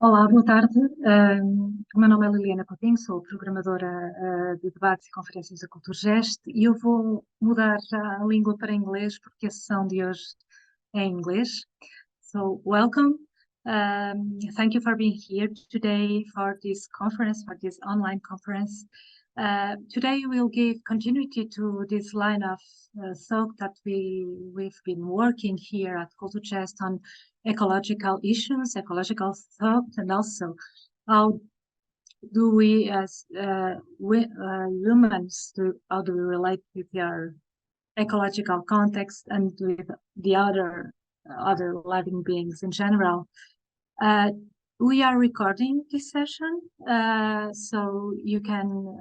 Olá, boa tarde. O meu nome é Liliana Coutinho, sou programadora de debates e conferências da Culturgest e eu vou mudar já a língua para inglês porque a sessão de hoje é em inglês. So, welcome. Thank you for being here today for this conference, for this online conference. Today we'll give continuity to this line of thought that we've been working here at Culturgest on ecological issues, ecological thought, and also how do we as humans, how do we relate with our ecological context and with the other living beings in general. We are recording this session, so you can,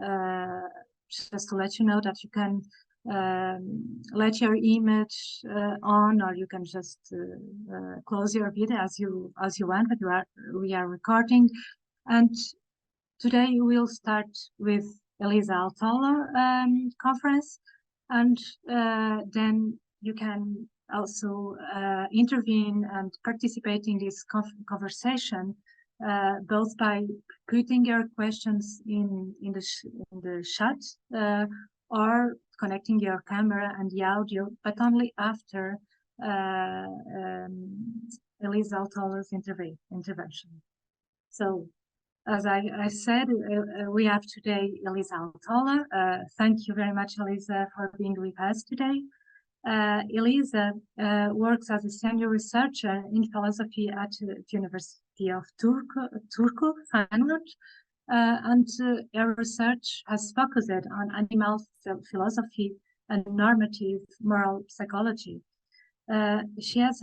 just to let you know that you can let your image on, or you can just close your video as you want, but we are recording. And today we'll start with Elisa Aaltola conference, and then you can also intervene and participate in this conversation, both by putting your questions in the chat or connecting your camera and the audio, but only after Elisa Aaltola's intervention. So, as I said, we have today Elisa Aaltola. Thank you very much, Elisa, for being with us today. Elisa works as a senior researcher in philosophy at the University of Turku, Finland, and her research has focused on animal philosophy and normative moral psychology. She has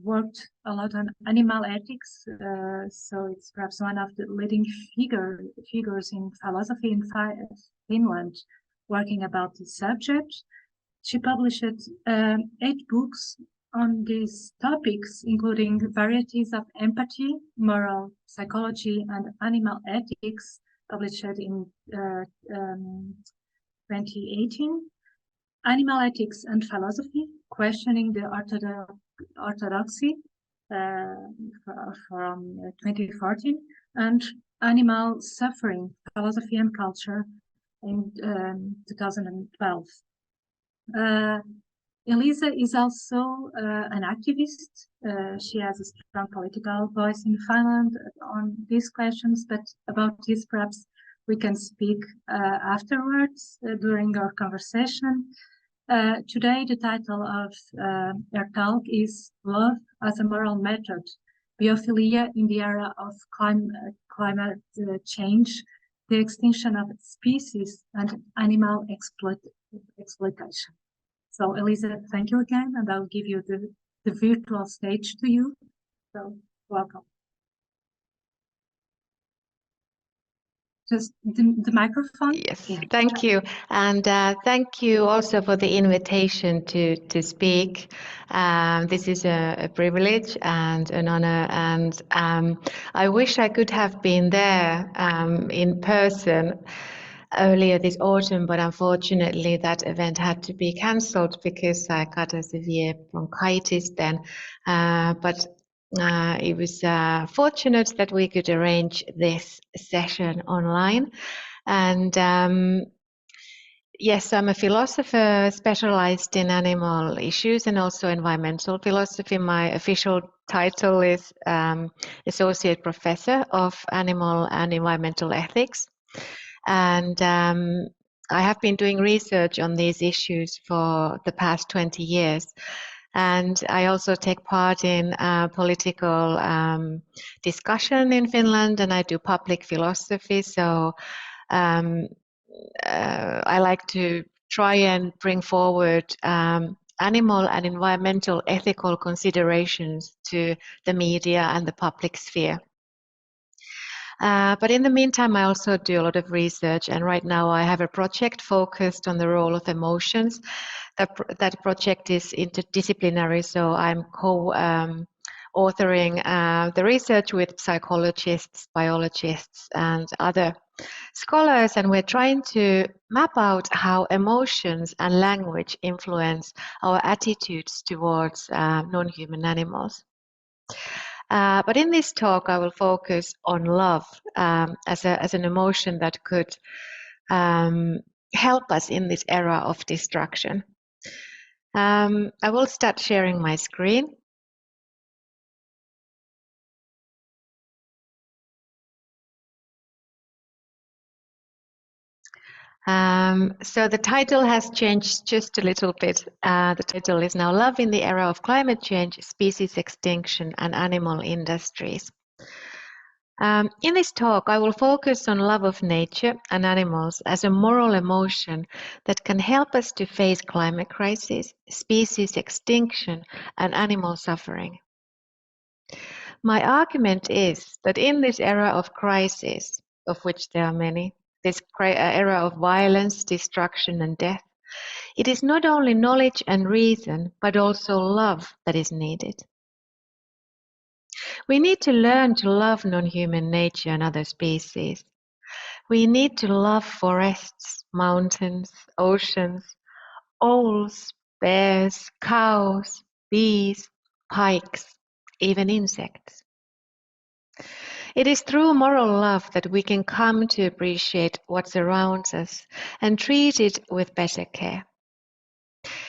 worked a lot on animal ethics, so it's perhaps one of the leading figures in philosophy in Finland, working about this subject. She published 8 books on these topics, including Varieties of Empathy, Moral Psychology, and Animal Ethics, published in 2018. Animal Ethics and Philosophy, Questioning the Orthodoxy, from 2014, and Animal Suffering, Philosophy and Culture in 2012. Elisa is also an activist. She has a strong political voice in Finland on these questions, but about this perhaps we can speak afterwards during our conversation. Today the title of our talk is Love as a Moral Method, Biofilia in the Era of Climate Change, the Extinction of Species and Animal Exploitation. So Elisa, thank you again, and I'll give you the virtual stage to you. So welcome. Just the microphone. Yes, thank you. And thank you also for the invitation to speak. This is a privilege and an honor. And I wish I could have been there in person earlier this autumn, but unfortunately that event had to be cancelled because I got a severe bronchitis then. But it was fortunate that we could arrange this session online. And yes, I'm a philosopher specialized in animal issues and also environmental philosophy. My official title is Associate Professor of Animal and Environmental Ethics. And I have been doing research on these issues for the past 20 years. And I also take part in political discussion in Finland, and I do public philosophy. So I like to try and bring forward animal and environmental ethical considerations to the media and the public sphere. But in the meantime, I also do a lot of research, and right now I have a project focused on the role of emotions. That project is interdisciplinary, so I'm co-authoring the research with psychologists, biologists, and other scholars, and we're trying to map out how emotions and language influence our attitudes towards non-human animals. But in this talk, I will focus on love as an emotion that could help us in this era of destruction. I will start sharing my screen. So the title has changed just a little bit. The title is now Love in the Era of Climate Change, Species Extinction and Animal Industries. In this talk, I will focus on love of nature and animals as a moral emotion that can help us to face climate crisis, species extinction, and animal suffering. My argument is that in this era of crisis, of which there are many, this era of violence, destruction, and death, it is not only knowledge and reason, but also love that is needed. We need to learn to love non-human nature and other species. We need to love forests, mountains, oceans, owls, bears, cows, bees, pikes, even insects. It is through moral love that we can come to appreciate what surrounds us and treat it with better care.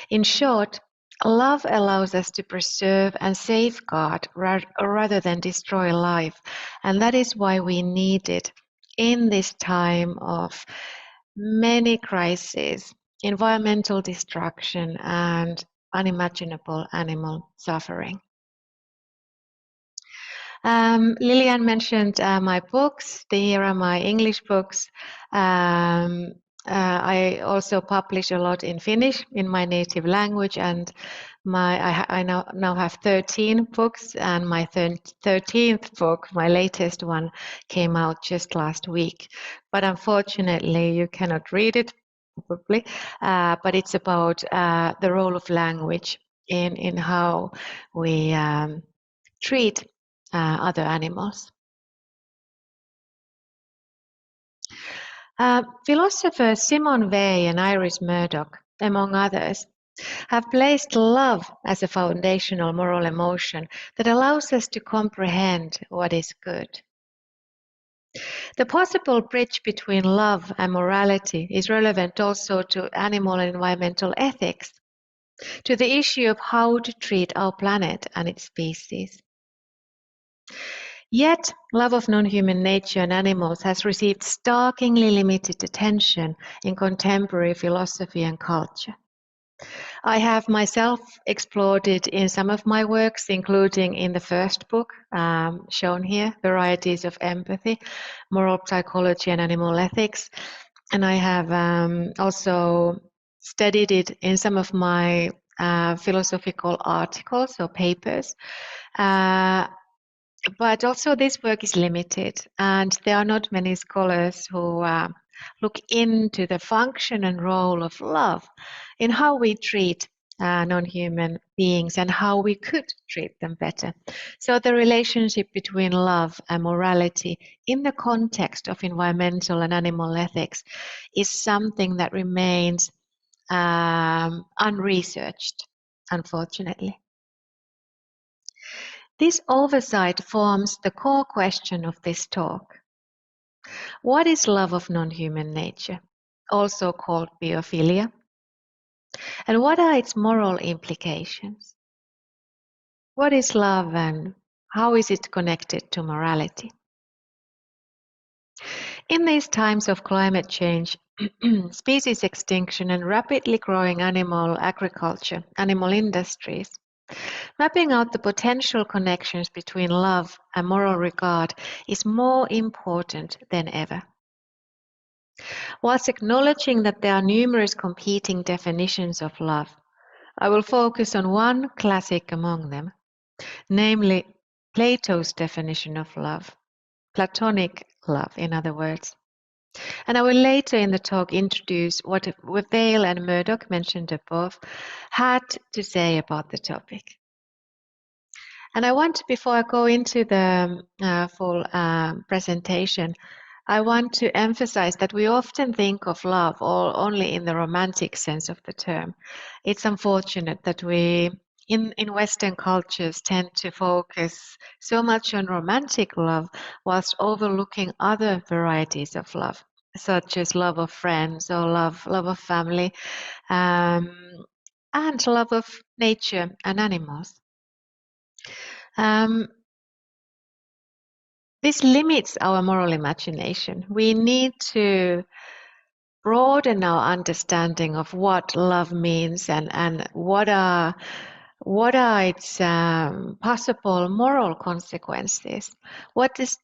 In short, love allows us to preserve and safeguard rather than destroy life, and that is why we need it in this time of many crises, environmental destruction, and unimaginable animal suffering. Lilian mentioned my books. Here are my English books. I also publish a lot in Finnish, in my native language, and I now have 13 books, and my 13th book, my latest one, came out just last week. But unfortunately, you cannot read it, probably. But it's about the role of language in how we treat other animals. Philosophers Simone Weil and Iris Murdoch, among others, have placed love as a foundational moral emotion that allows us to comprehend what is good. The possible bridge between love and morality is relevant also to animal and environmental ethics, to the issue of how to treat our planet and its species. Yet, love of non-human nature and animals has received starkly limited attention in contemporary philosophy and culture. I have myself explored it in some of my works, including in the first book, shown here, Varieties of Empathy, Moral Psychology and Animal Ethics. And I have also studied it in some of my philosophical articles or papers. But also this work is limited, and there are not many scholars who look into the function and role of love in how we treat non-human beings and how we could treat them better. So the relationship between love and morality in the context of environmental and animal ethics is something that remains unresearched, unfortunately. This oversight forms the core question of this talk. What is love of non-human nature, also called biophilia? And what are its moral implications? What is love and how is it connected to morality? In these times of climate change, species extinction and rapidly growing animal agriculture, animal industries, mapping out the potential connections between love and moral regard is more important than ever. Whilst acknowledging that there are numerous competing definitions of love, I will focus on one classic among them, namely Plato's definition of love, Platonic love, in other words. And I will later in the talk introduce what Weil and Murdoch mentioned above had to say about the topic. And I want to, before I go into the full presentation, I want to emphasize that we often think of love only in the romantic sense of the term. It's unfortunate that we in Western cultures tend to focus so much on romantic love whilst overlooking other varieties of love, such as love of friends or love of family, um, and love of nature and animals. This limits our moral imagination. We need to broaden our understanding of what love means and what are its possible moral consequences. What does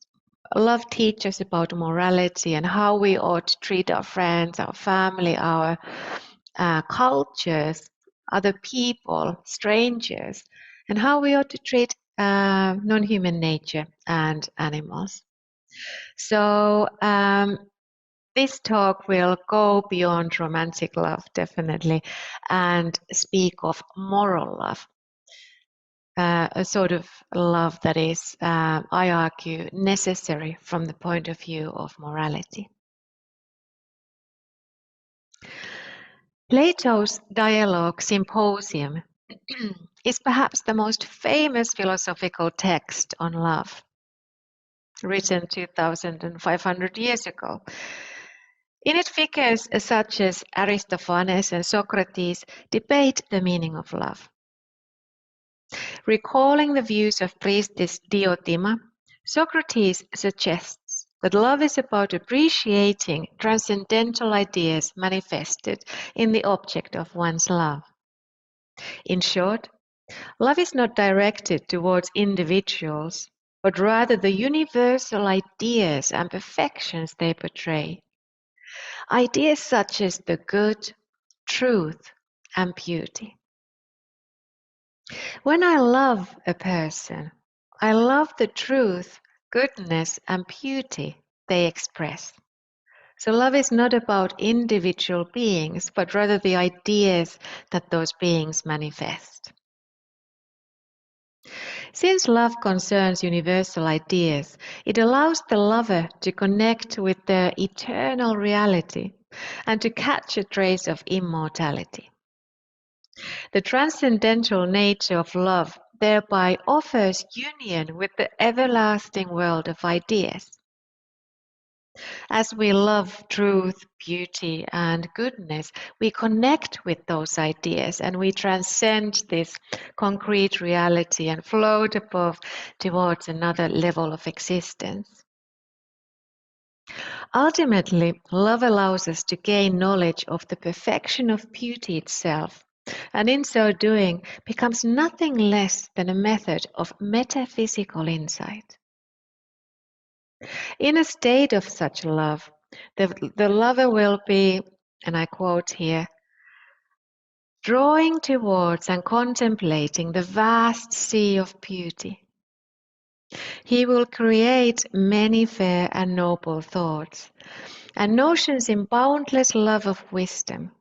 love teach us about morality and how we ought to treat our friends, our family, our cultures, other people, strangers, and how we ought to treat non-human nature and animals. So this talk will go beyond romantic love, definitely, and speak of moral love, a sort of love that is, I argue, necessary from the point of view of morality. Plato's Dialogue Symposium is perhaps the most famous philosophical text on love, written 2,500 years ago. In it, figures such as Aristophanes and Socrates debate the meaning of love. Recalling the views of priestess Diotima, Socrates suggests that love is about appreciating transcendental ideas manifested in the object of one's love. In short, love is not directed towards individuals, but rather the universal ideas and perfections they portray. Ideas such as the good, truth, and beauty. When I love a person, I love the truth, goodness, and beauty they express. So love is not about individual beings, but rather the ideas that those beings manifest. Since love concerns universal ideas, it allows the lover to connect with the eternal reality and to catch a trace of immortality. The transcendental nature of love thereby offers union with the everlasting world of ideas. As we love truth, beauty, and goodness, we connect with those ideas and we transcend this concrete reality and float above towards another level of existence. Ultimately, love allows us to gain knowledge of the perfection of beauty itself, and in so doing becomes nothing less than a method of metaphysical insight. In a state of such love, the lover will be, and I quote here, drawing towards and contemplating the vast sea of beauty. He will create many fair and noble thoughts, and notions in boundless love of wisdom,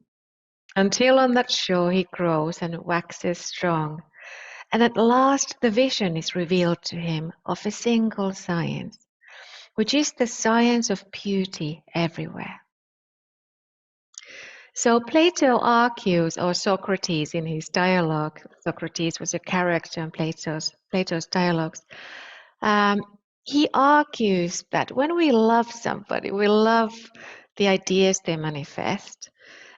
until on that shore he grows and waxes strong, and at last the vision is revealed to him of a single science, which is the science of beauty everywhere. So Plato argues, or Socrates in his dialogue, Socrates was a character in Plato's dialogues, he argues that when we love somebody, we love the ideas they manifest,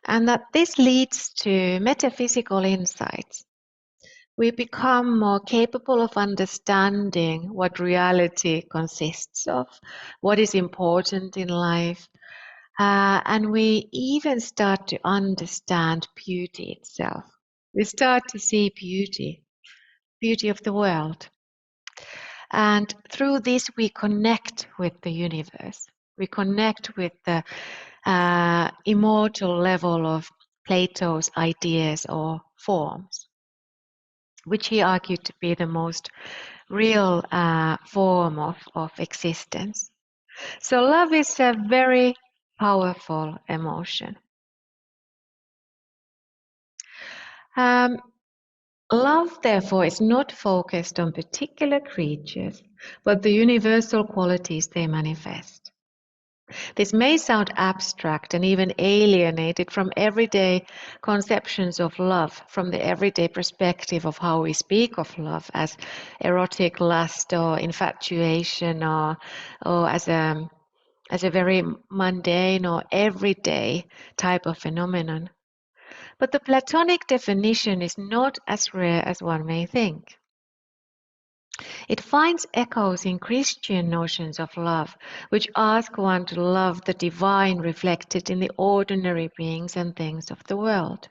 and that this leads to metaphysical insights. We become more capable of understanding what reality consists of, what is important in life, and we even start to understand beauty itself. We start to see beauty of the world. And through this, we connect with the universe. We connect with the immortal level of Plato's ideas or forms, which he argued to be the most real form of existence. So love is a very powerful emotion. Love, therefore, is not focused on particular creatures, but the universal qualities they manifest. This may sound abstract and even alienated from everyday conceptions of love, from the everyday perspective of how we speak of love as erotic lust or infatuation or as a very mundane or everyday type of phenomenon. But the Platonic definition is not as rare as one may think. It finds echoes in Christian notions of love, which ask one to love the divine reflected in the ordinary beings and things of the world.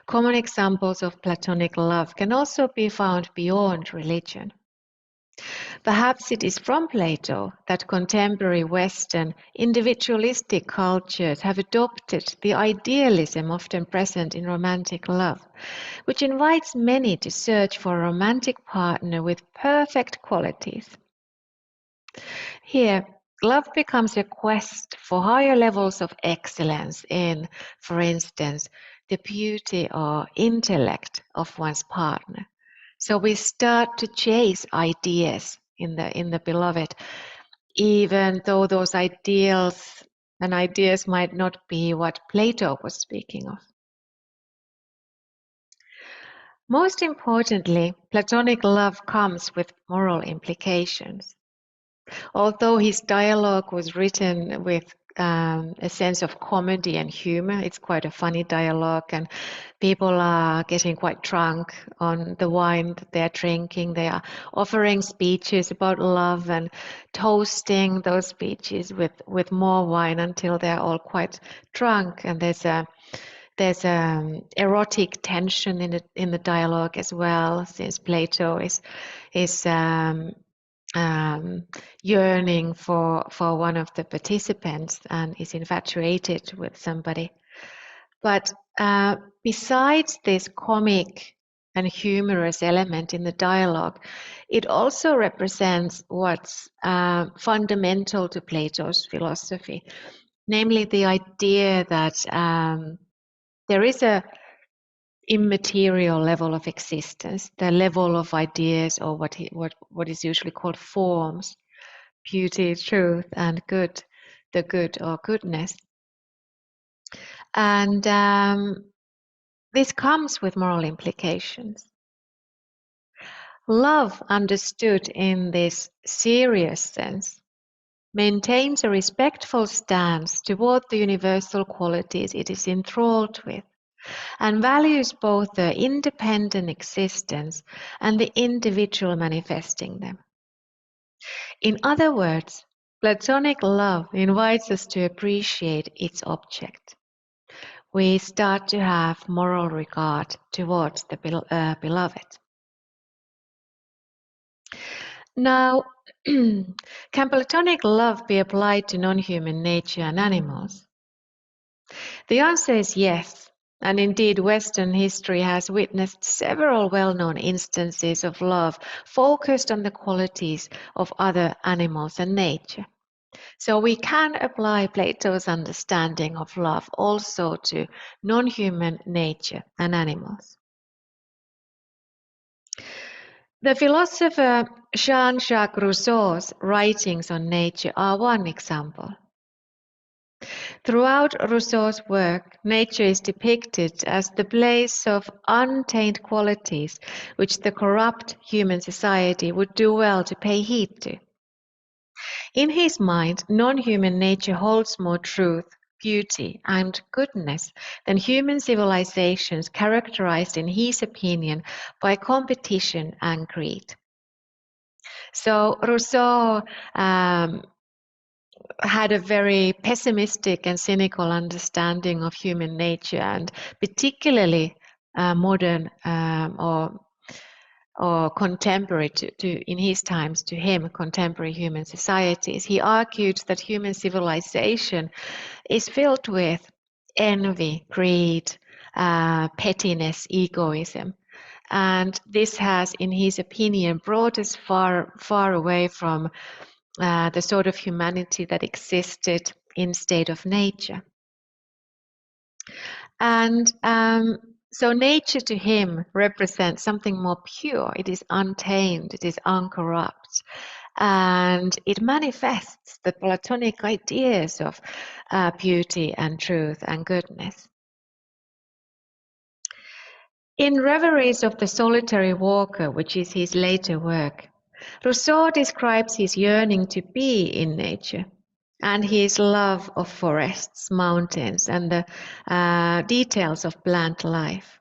Common examples of Platonic love can also be found beyond religion. Perhaps it is from Plato that contemporary Western individualistic cultures have adopted the idealism often present in romantic love, which invites many to search for a romantic partner with perfect qualities. Here, love becomes a quest for higher levels of excellence in, for instance, the beauty or intellect of one's partner. So we start to chase ideas in the beloved, even though those ideals and ideas might not be what Plato was speaking of. Most importantly, Platonic love comes with moral implications. Although his dialogue was written with a sense of comedy and humor, it's quite a funny dialogue, and people are getting quite drunk on the wine that they're drinking. They are offering speeches about love and toasting those speeches with more wine until they're all quite drunk. And there's erotic tension in the dialogue as well, since Plato is yearning for one of the participants and is infatuated with somebody. But besides this comic and humorous element in the dialogue, it also represents what's fundamental to Plato's philosophy, namely the idea that there is a immaterial level of existence, the level of ideas, or what is usually called forms, beauty, truth, and good, the good or goodness. And this comes with moral implications. Love, understood in this serious sense, maintains a respectful stance toward the universal qualities it is enthralled with, and values both their independent existence and the individual manifesting them. In other words, Platonic love invites us to appreciate its object. We start to have moral regard towards the beloved. Now, can Platonic love be applied to non-human nature and animals? The answer is yes, and indeed Western history has witnessed several well-known instances of love focused on the qualities of other animals and nature. So we can apply Plato's understanding of love also to non-human nature and animals. The philosopher Jean-Jacques Rousseau's writings on nature are one example. Throughout Rousseau's work, nature is depicted as the place of untainted qualities which the corrupt human society would do well to pay heed to. In his mind, non-human nature holds more truth, beauty, and goodness than human civilizations characterized, in his opinion, by competition and greed. So Rousseau had a very pessimistic and cynical understanding of human nature, and particularly modern or contemporary in his times to him, contemporary human societies. He argued that human civilization is filled with envy, greed, pettiness, egoism. And this has, in his opinion, brought us far away from the sort of humanity that existed in state of nature. And so nature to him represents something more pure. It is untamed, it is uncorrupt. and it manifests the Platonic ideas of beauty and truth and goodness. In Reveries of the Solitary Walker, which is his later work, Rousseau describes his yearning to be in nature and his love of forests, mountains, and the details of plant life.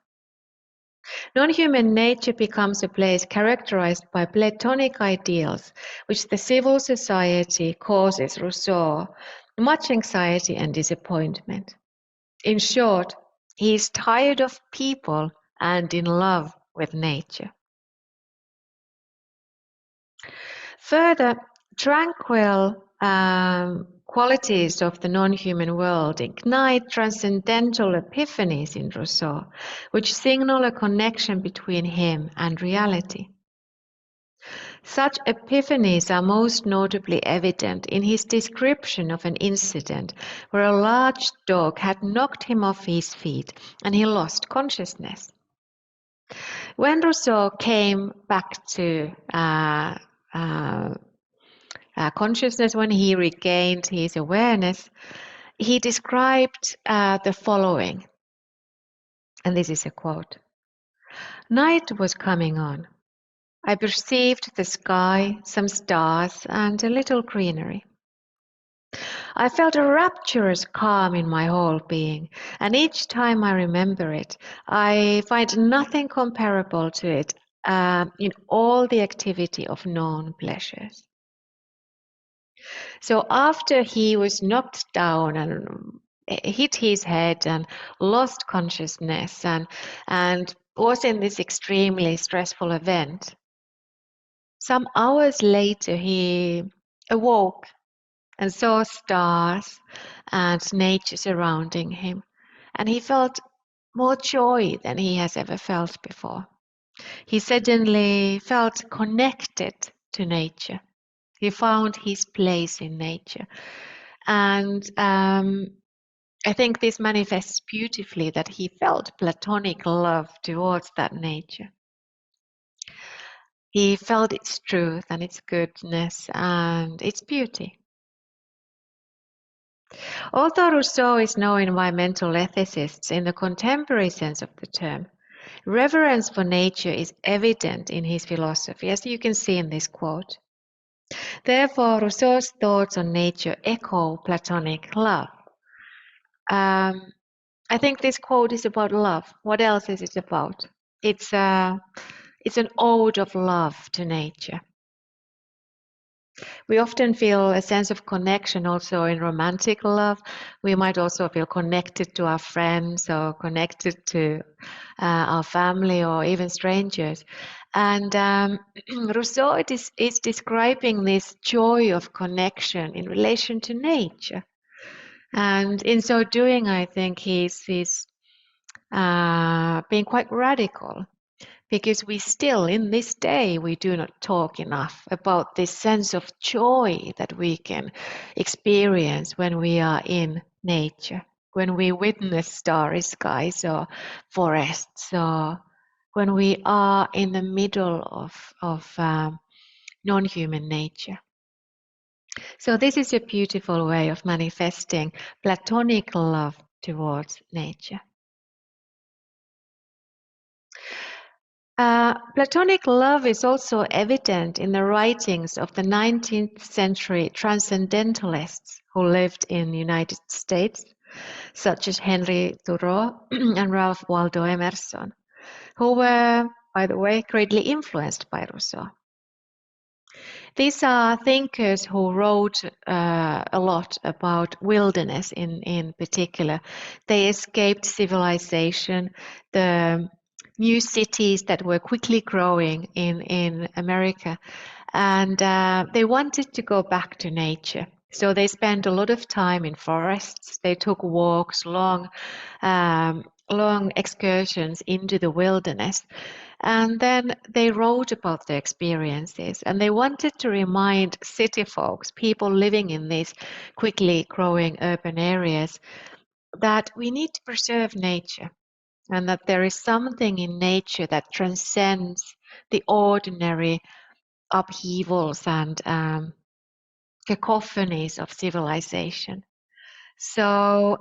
Non-human nature becomes a place characterized by Platonic ideals, which the civil society causes Rousseau much anxiety and disappointment. In short, he is tired of people and in love with nature. Further, tranquil qualities of the non-human world ignite transcendental epiphanies in Rousseau, which signal a connection between him and reality. Such epiphanies are most notably evident in his description of an incident where a large dog had knocked him off his feet and he lost consciousness. When Rousseau came back to consciousness, when he regained his awareness, he described the following, and this is a quote. Night was coming on. I perceived the sky, some stars, and a little greenery. I felt a rapturous calm in my whole being, and each time I remember it, I find nothing comparable to it in all the activity of known pleasures. So after he was knocked down and hit his head and lost consciousness and was in this extremely stressful event, some hours later he awoke and saw stars and nature surrounding him, and he felt more joy than he has ever felt before. He suddenly felt connected to nature. He found his place in nature. And I think this manifests beautifully that he felt Platonic love towards that nature. He felt its truth and its goodness and its beauty. Although Rousseau is no environmental ethicist in the contemporary sense of the term, reverence for nature is evident in his philosophy, as you can see in this quote. Therefore, Rousseau's thoughts on nature echo Platonic love. I think this quote is about love. What else is it about? It's an ode of love to nature. We often feel a sense of connection also in romantic love. We might also feel connected to our friends or connected to our family or even strangers. And Rousseau is describing this joy of connection in relation to nature. And in so doing, I think he's being quite radical, because we still, in this day, we do not talk enough about this sense of joy that we can experience when we are in nature, when we witness starry skies or forests, or when we are in the middle of non-human nature. So this is a beautiful way of manifesting Platonic love towards nature. Platonic love is also evident in the writings of the 19th century transcendentalists who lived in the United States, such as Henry Thoreau and Ralph Waldo Emerson, who were, by the way, greatly influenced by Rousseau. These are thinkers who wrote a lot about wilderness in particular. They escaped civilization, the new cities that were quickly growing in America, and they wanted to go back to nature. So they spent a lot of time in forests. They took walks, long excursions into the wilderness. And then they wrote about their experiences, and they wanted to remind city folks, people living in these quickly growing urban areas, that we need to preserve nature, and that there is something in nature that transcends the ordinary upheavals and cacophonies of civilization. So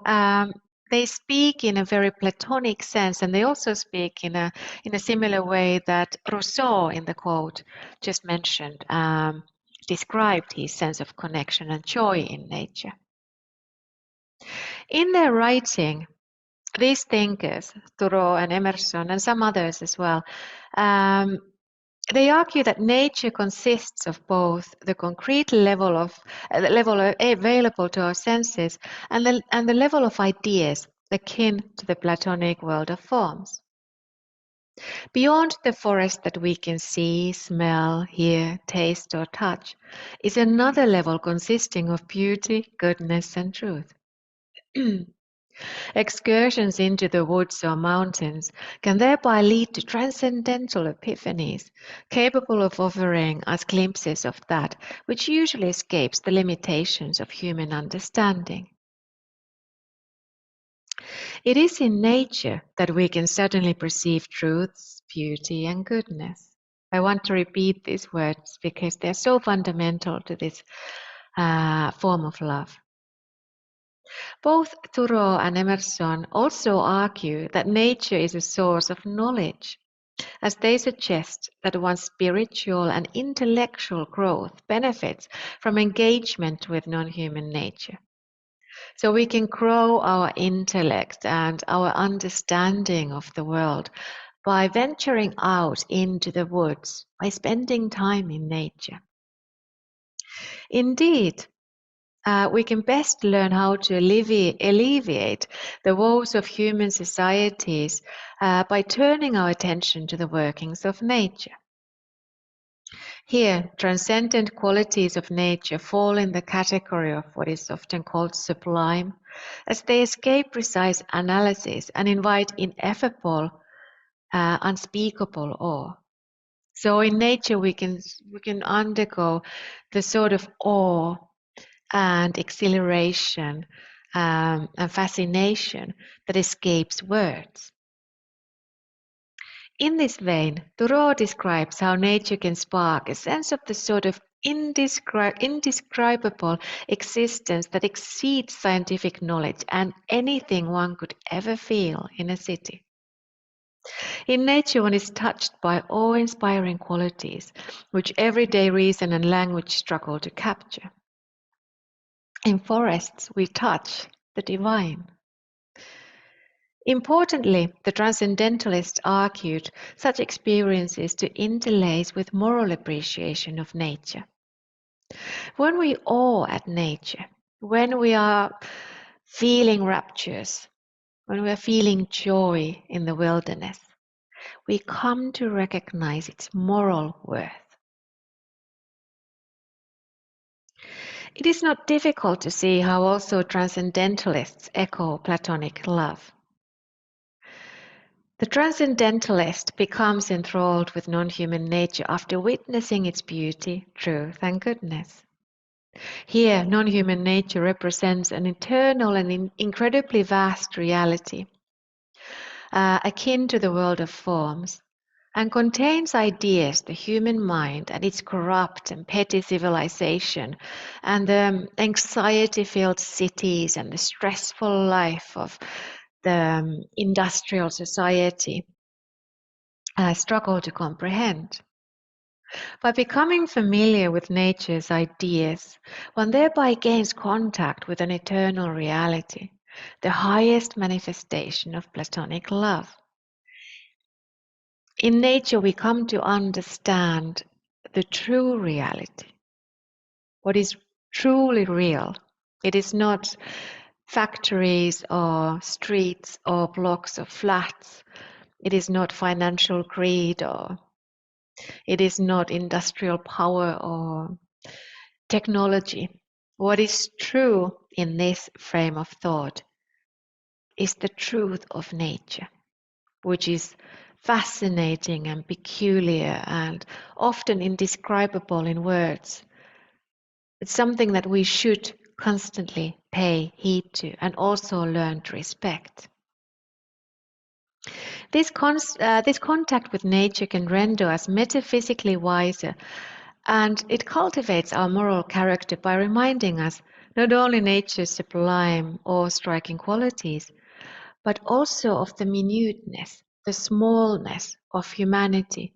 they speak in a very Platonic sense, and they also speak in a similar way that Rousseau, in the quote just mentioned, described his sense of connection and joy in nature. In their writing, these thinkers, Thoreau and Emerson, and some others as well, they argue that nature consists of both the concrete level available to our senses and the level of ideas akin to the Platonic world of forms. Beyond the forest that we can see, smell, hear, taste, or touch is another level consisting of beauty, goodness, and truth. Excursions into the woods or mountains can thereby lead to transcendental epiphanies, capable of offering us glimpses of that which usually escapes the limitations of human understanding. It is in nature that we can certainly perceive truths, beauty, and goodness. I want to repeat these words because they're so fundamental to this form of love. Both Thoreau and Emerson also argue that nature is a source of knowledge, as they suggest that one's spiritual and intellectual growth benefits from engagement with non-human nature. So we can grow our intellect and our understanding of the world by venturing out into the woods, by spending time in nature. Indeed, we can best learn how to alleviate the woes of human societies by turning our attention to the workings of nature. Here, transcendent qualities of nature fall in the category of what is often called sublime, as they escape precise analysis and invite ineffable, unspeakable awe. So in nature, we can undergo the sort of awe and exhilaration and fascination that escapes words. In this vein, Thoreau describes how nature can spark a sense of the sort of indescribable existence that exceeds scientific knowledge and anything one could ever feel in a city. In nature, one is touched by awe-inspiring qualities which everyday reason and language struggle to capture. In forests, we touch the divine. Importantly, the transcendentalists argued such experiences to interlace with moral appreciation of nature. When we awe at nature, when we are feeling rapturous, when we are feeling joy in the wilderness, we come to recognize its moral worth. It is not difficult to see how also transcendentalists echo Platonic love. The transcendentalist becomes enthralled with non-human nature after witnessing its beauty, truth, and goodness. Here, non-human nature represents an eternal and incredibly vast reality, akin to the world of forms, and contains ideas, the human mind and its corrupt and petty civilization, and the anxiety-filled cities and the stressful life of the industrial society struggle to comprehend. By becoming familiar with nature's ideas, one thereby gains contact with an eternal reality, the highest manifestation of Platonic love. In nature, we come to understand the true reality, what is truly real. It is not factories or streets or blocks of flats. It is not financial greed, or it is not industrial power or technology. What is true in this frame of thought is the truth of nature, which is fascinating and peculiar and often indescribable in words. It's something that we should constantly pay heed to and also learn to respect. This contact with nature can render us metaphysically wiser And it cultivates our moral character by reminding us not only nature's sublime or striking qualities, but also of the minuteness, the smallness of humanity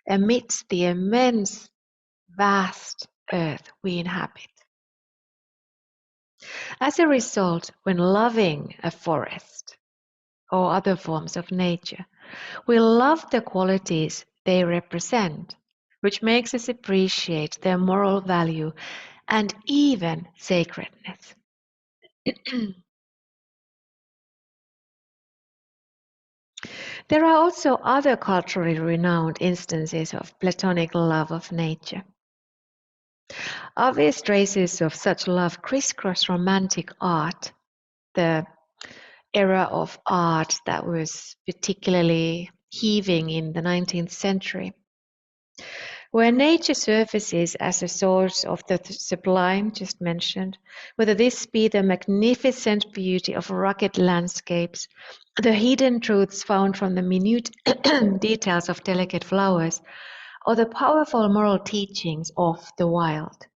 amidst the immense, vast earth we inhabit. As a result, when loving a forest or other forms of nature, we love the qualities they represent, which makes us appreciate their moral value and even sacredness. There are also other culturally renowned instances of Platonic love of nature. Obvious traces of such love crisscross Romantic art, the era of art that was particularly heaving in the 19th century, where nature surfaces as a source of the sublime just mentioned, whether this be the magnificent beauty of rugged landscapes, the hidden truths found from the minute details of delicate flowers, or the powerful moral teachings of the wild.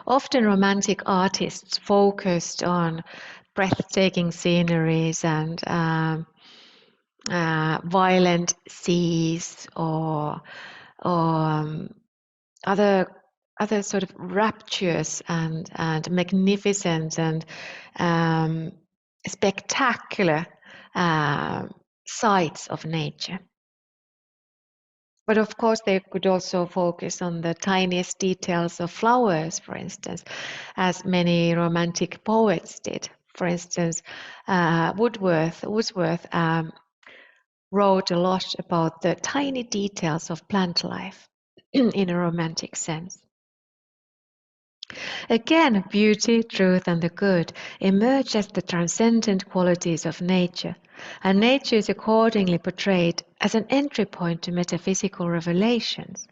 Often Romantic artists focused on breathtaking sceneries and violent seas or other sort of rapturous and magnificent and spectacular sights of nature. But of course, they could also focus on the tiniest details of flowers, for instance, as many Romantic poets did. For instance, Wordsworth wrote a lot about the tiny details of plant life in a romantic sense. Again, beauty, truth, and the good emerge as the transcendent qualities of nature, and nature is accordingly portrayed as an entry point to metaphysical revelations.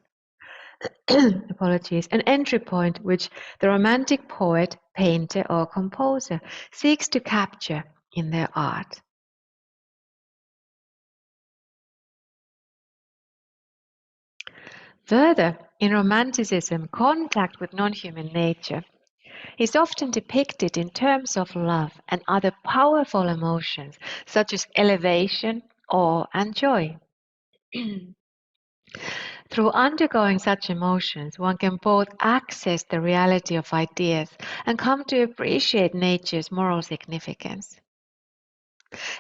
Apologies, an entry point which the Romantic poet, painter, or composer seeks to capture in their art. Further, in Romanticism, contact with non-human nature is often depicted in terms of love and other powerful emotions, such as elevation, awe, and joy. Through undergoing such emotions, one can both access the reality of ideas and come to appreciate nature's moral significance.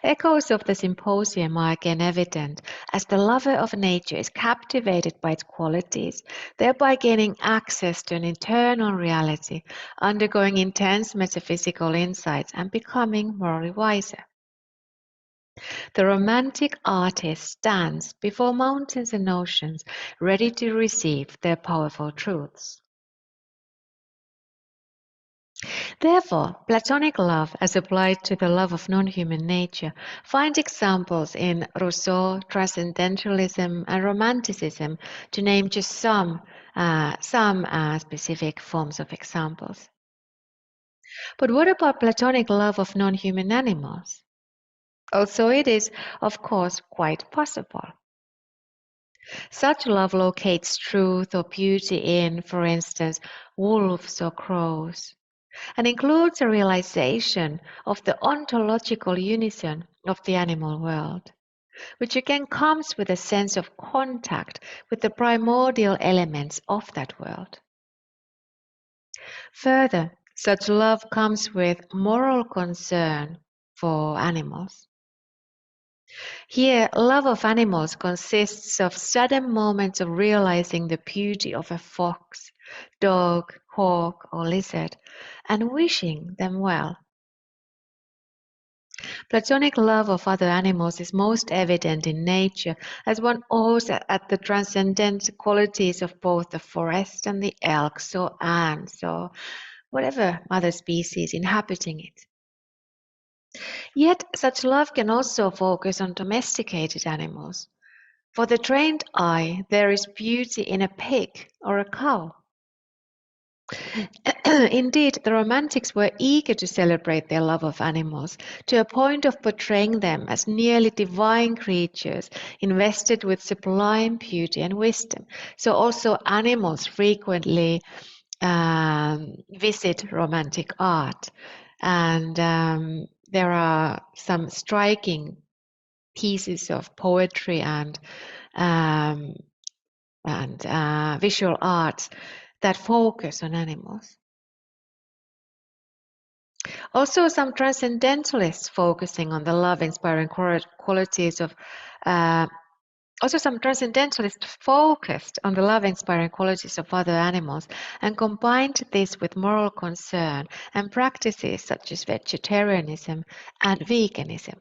Echoes of the symposium are again evident as the lover of nature is captivated by its qualities, thereby gaining access to an internal reality, undergoing intense metaphysical insights, and becoming morally wiser. The romantic artist stands before mountains and oceans, ready to receive their powerful truths. Therefore, Platonic love, as applied to the love of non-human nature, finds examples in Rousseau, Transcendentalism, and Romanticism, to name just some specific forms of examples. But what about Platonic love of non-human animals? Also, it is, of course, quite possible. Such love locates truth or beauty in, for instance, wolves or crows, and includes a realization of the ontological unison of the animal world, which again comes with a sense of contact with the primordial elements of that world. Further, such love comes with moral concern for animals. Here, love of animals consists of sudden moments of realizing the beauty of a fox, dog, hawk, or lizard, and wishing them well. Platonic love of other animals is most evident in nature, as one awes at the transcendent qualities of both the forest and the elks or ants or whatever other species inhabiting it. Yet such love can also focus on domesticated animals. For the trained eye, there is beauty in a pig or a cow. Indeed, the Romantics were eager to celebrate their love of animals, to a point of portraying them as nearly divine creatures invested with sublime beauty and wisdom. So also animals frequently visit Romantic art, and there are some striking pieces of poetry and visual arts that focus on animals. Also, some transcendentalists focusing on the love-inspiring qualities of focused on the love-inspiring qualities of other animals and combined this with moral concern and practices such as vegetarianism and veganism.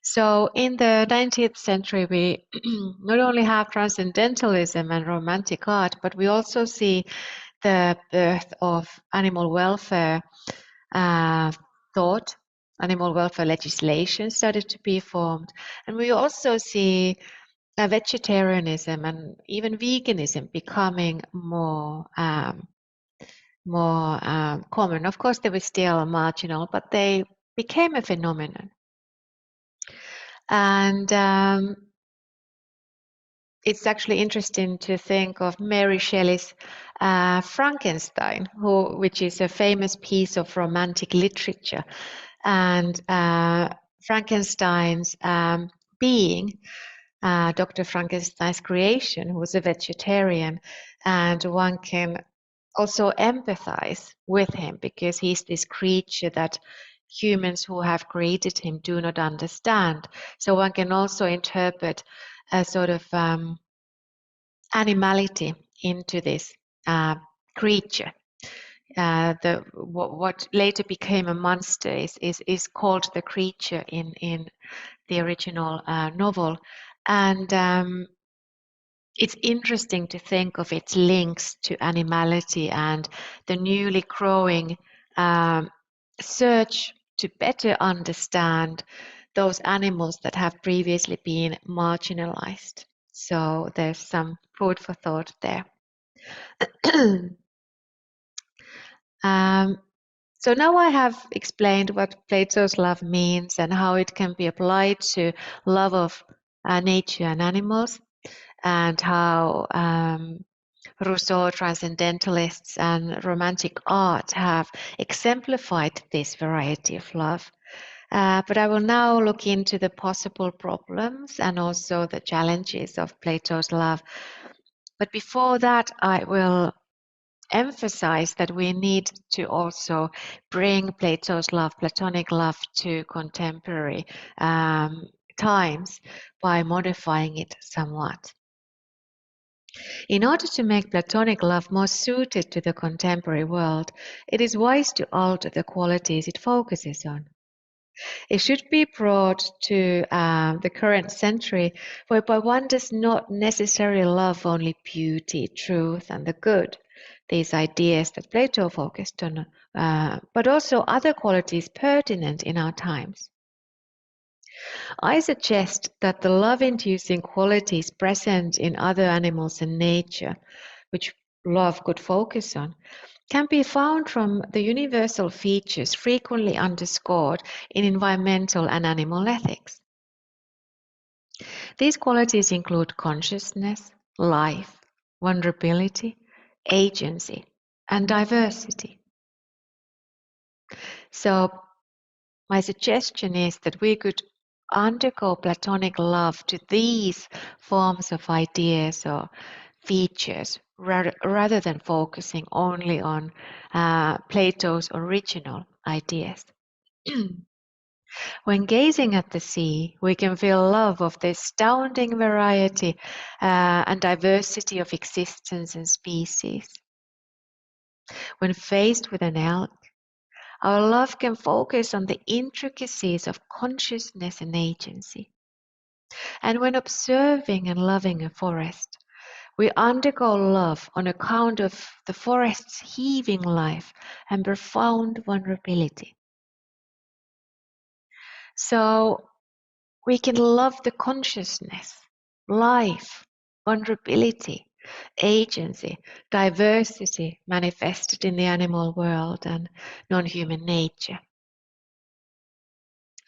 So in the 19th century, we not only have transcendentalism and romantic art, but we also see the birth of animal welfare thought, animal welfare legislation started to be formed. And we also see vegetarianism and even veganism becoming more common. Of course, they were still marginal, but they became a phenomenon. And it's actually interesting to think of Mary Shelley's Frankenstein, which is a famous piece of romantic literature. And Frankenstein's being, Dr. Frankenstein's creation, was a vegetarian, and one can also empathize with him because he's this creature that humans who have created him do not understand. So one can also interpret a sort of animality into this creature. What later became a monster is called the creature in the original novel, and it's interesting to think of its links to animality and the newly growing search to better understand those animals that have previously been marginalized. So there's some food for thought there. So now I have explained what Plato's love means and how it can be applied to love of nature and animals, and how Rousseau, transcendentalists, and romantic art have exemplified this variety of love. But I will now look into the possible problems and also the challenges of Plato's love. But before that, I will emphasize that we need to also bring Plato's love, Platonic love, to contemporary times by modifying it somewhat. In order to make Platonic love more suited to the contemporary world, it is wise to alter the qualities it focuses on. It should be brought to the current century, whereby one does not necessarily love only beauty, truth, and the good, these ideas that Plato focused on, but also other qualities pertinent in our times. I suggest that the love-inducing qualities present in other animals and nature, which love could focus on, can be found from the universal features frequently underscored in environmental and animal ethics. These qualities include consciousness, life, vulnerability, agency, and diversity. So my suggestion is that we could undergo Platonic love to these forms of ideas or features rather than focusing only on Plato's original ideas. When gazing at the sea, we can feel love of the astounding variety and diversity of existence and species. When faced with an elk, our love can focus on the intricacies of consciousness and agency. And when observing and loving a forest, we undergo love on account of the forest's heaving life and profound vulnerability. So we can love the consciousness, life, vulnerability, agency, diversity manifested in the animal world, and non-human nature.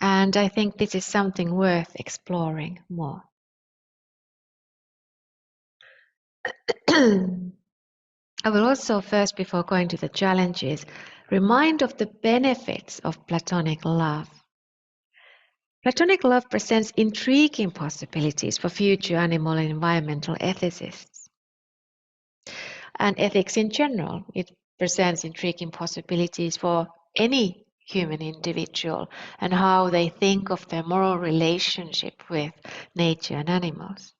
And I think this is something worth exploring more. I will also first, before going to the challenges, remind of the benefits of Platonic love. Platonic love presents intriguing possibilities for future animal and environmental ethicists. And ethics in general, it presents intriguing possibilities for any human individual and how they think of their moral relationship with nature and animals.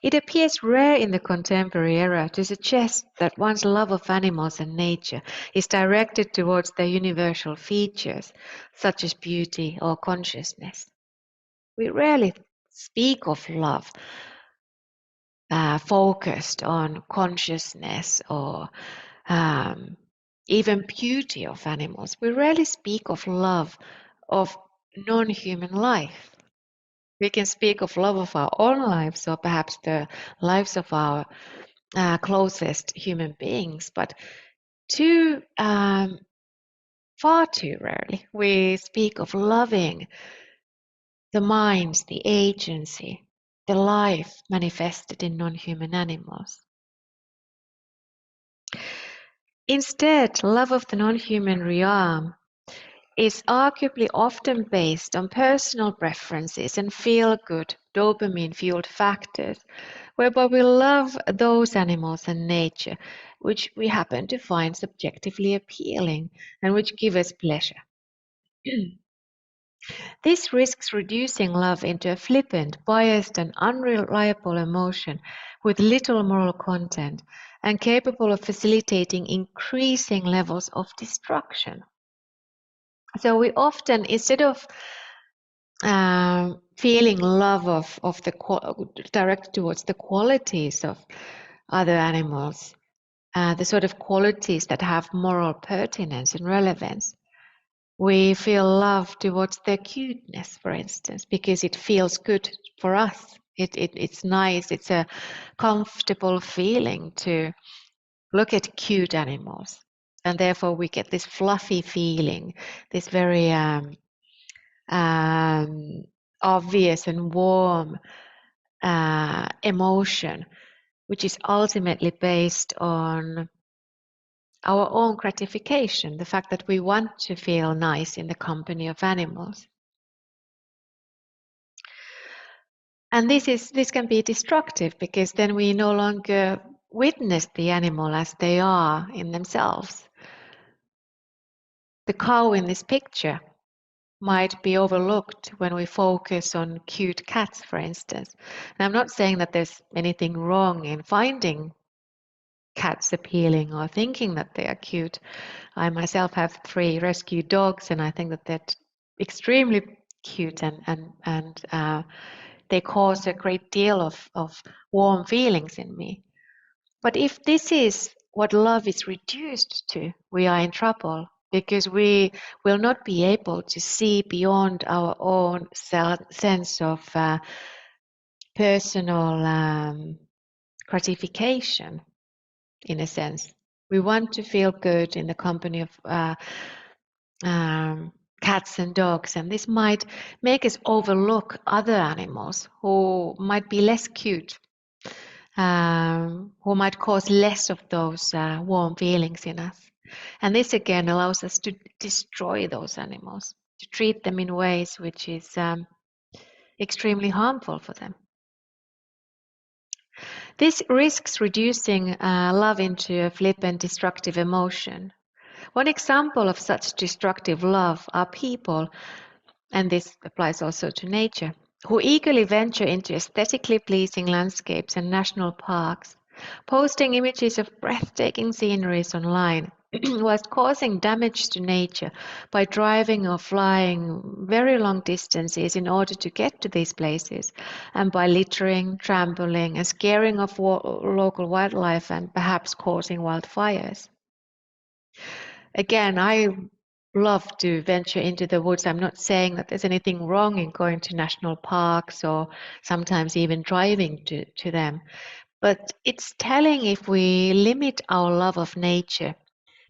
It appears rare in the contemporary era to suggest that one's love of animals and nature is directed towards their universal features, such as beauty or consciousness. We rarely speak of love focused on consciousness or even beauty of animals. We rarely speak of love of non-human life. We can speak of love of our own lives or perhaps the lives of our closest human beings, but far too rarely we speak of loving the minds, the agency, the life manifested in non-human animals. Instead, love of the non-human realm is arguably often based on personal preferences and feel-good, dopamine-fueled factors, whereby we love those animals and nature which we happen to find subjectively appealing and which give us pleasure. This risks reducing love into a flippant, biased, and unreliable emotion with little moral content and capable of facilitating increasing levels of destruction. So we often, instead of feeling love of directed towards the qualities of other animals, the sort of qualities that have moral pertinence and relevance, we feel love towards their cuteness, for instance, because it feels good for us. It's nice. It's a comfortable feeling to look at cute animals, and therefore we get this fluffy feeling, this very obvious and warm emotion, which is ultimately based on our own gratification, the fact that we want to feel nice in the company of animals. And this can be destructive because then we no longer witness the animal as they are in themselves. The cow in this picture might be overlooked when we focus on cute cats, for instance. And I'm not saying that there's anything wrong in finding cats appealing or thinking that they are cute. I myself have 3 rescue dogs, and I think that they're extremely cute and they cause a great deal of warm feelings in me. But if this is what love is reduced to, we are in trouble, because we will not be able to see beyond our own sense of personal gratification, in a sense. We want to feel good in the company of cats and dogs, and this might make us overlook other animals who might be less cute, who might cause less of those warm feelings in us. And this again allows us to destroy those animals, to treat them in ways which is extremely harmful for them. This risks reducing love into a flippant, destructive emotion. One example of such destructive love are people, and this applies also to nature, who eagerly venture into aesthetically pleasing landscapes and national parks, posting images of breathtaking sceneries online, whilst causing damage to nature by driving or flying very long distances in order to get to these places, and by littering, trampling, and scaring off local wildlife and perhaps causing wildfires. Again, I love to venture into the woods. I'm not saying that there's anything wrong in going to national parks or sometimes even driving to them. But it's telling if we limit our love of nature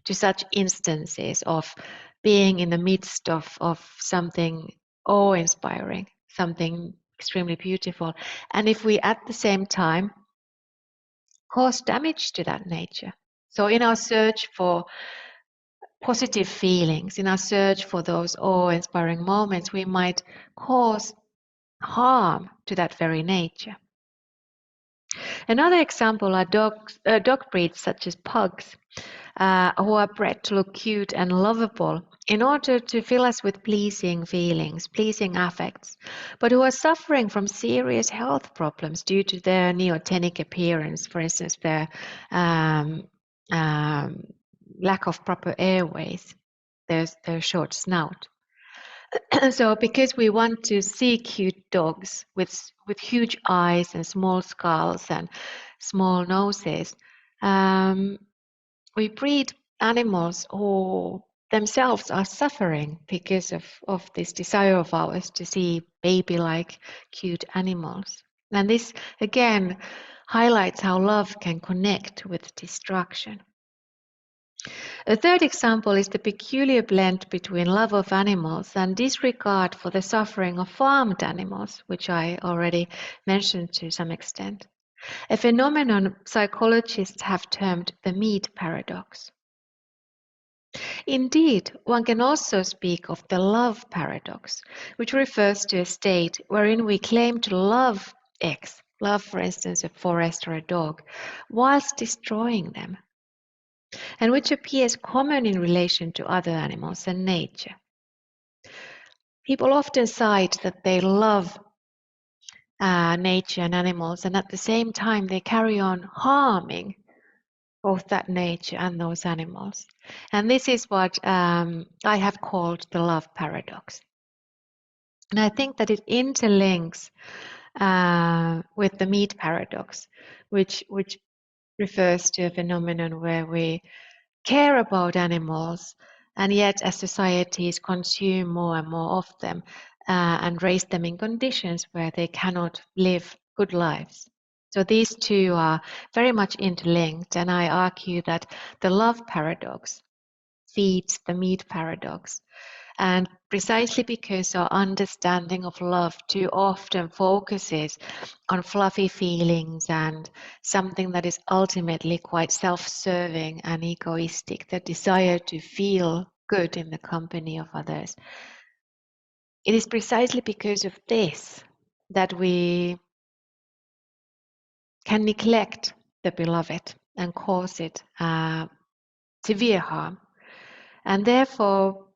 to such instances of being in the midst of something awe-inspiring, something extremely beautiful, and if we at the same time cause damage to that nature. So in our search for positive feelings, in our search for those awe-inspiring moments, we might cause harm to that very nature. Another example are dog breeds such as pugs, who are bred to look cute and lovable in order to fill us with pleasing feelings, pleasing affects, but who are suffering from serious health problems due to their neotenic appearance, for instance, their lack of proper airways, their short snout. So because we want to see cute dogs with huge eyes and small skulls and small noses, we breed animals who themselves are suffering because of this desire of ours to see baby-like cute animals. And this again highlights how love can connect with destruction. A third example is the peculiar blend between love of animals and disregard for the suffering of farmed animals, which I already mentioned to some extent. A phenomenon psychologists have termed the meat paradox. Indeed, one can also speak of the love paradox, which refers to a state wherein we claim to love X, love, for instance, a forest or a dog, whilst destroying them, and which appears common in relation to other animals and nature. People often cite that they love nature and animals, and at the same time they carry on harming both that nature and those animals. And this is what I have called the love paradox. And I think that it interlinks with the meat paradox, which refers to a phenomenon where we care about animals, and yet as societies consume more and more of them and raise them in conditions where they cannot live good lives. So these two are very much interlinked, and I argue that the love paradox feeds the meat paradox. And precisely because our understanding of love too often focuses on fluffy feelings and something that is ultimately quite self-serving and egoistic, the desire to feel good in the company of others. It is precisely because of this that we can neglect the beloved and cause it severe harm. And therefore,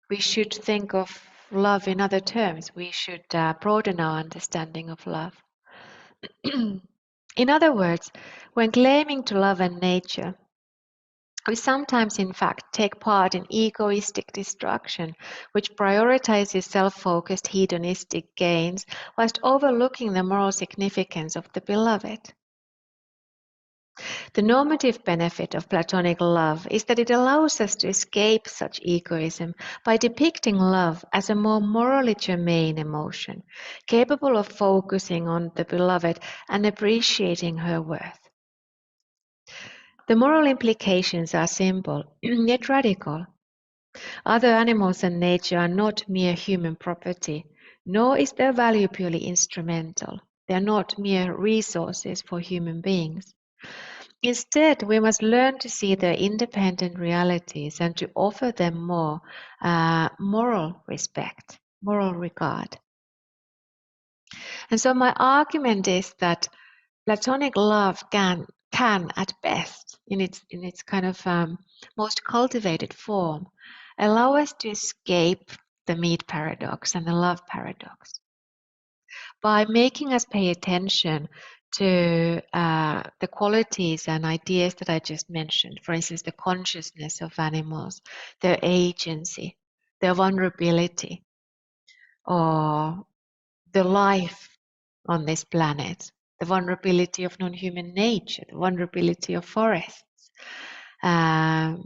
we should think of love in other terms. We should broaden our understanding of love. In other words, when claiming to love and nature, we sometimes, in fact, take part in egoistic destruction, which prioritizes self-focused hedonistic gains whilst overlooking the moral significance of the beloved. The normative benefit of Platonic love is that it allows us to escape such egoism by depicting love as a more morally germane emotion, capable of focusing on the beloved and appreciating her worth. The moral implications are simple, yet radical. Other animals and nature are not mere human property, nor is their value purely instrumental. They are not mere resources for human beings. Instead, we must learn to see their independent realities and to offer them more moral respect, moral regard. And so my argument is that Platonic love can at best, in its kind of most cultivated form, allow us to escape the meat paradox and the love paradox by making us pay attention to the qualities and ideas that I just mentioned. For instance, the consciousness of animals, their agency, their vulnerability, or the life on this planet, the vulnerability of non-human nature, the vulnerability of forests, the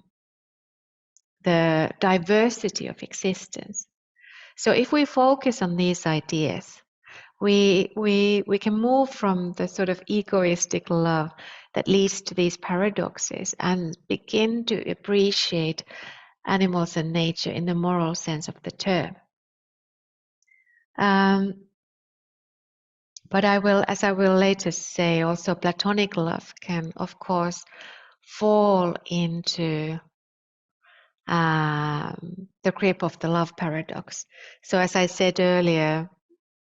diversity of existence. So if we focus on these ideas, we can move from the sort of egoistic love that leads to these paradoxes and begin to appreciate animals and nature in the moral sense of the term. But as I will later say, also platonic love can, of course, fall into the grip of the love paradox. So as I said earlier,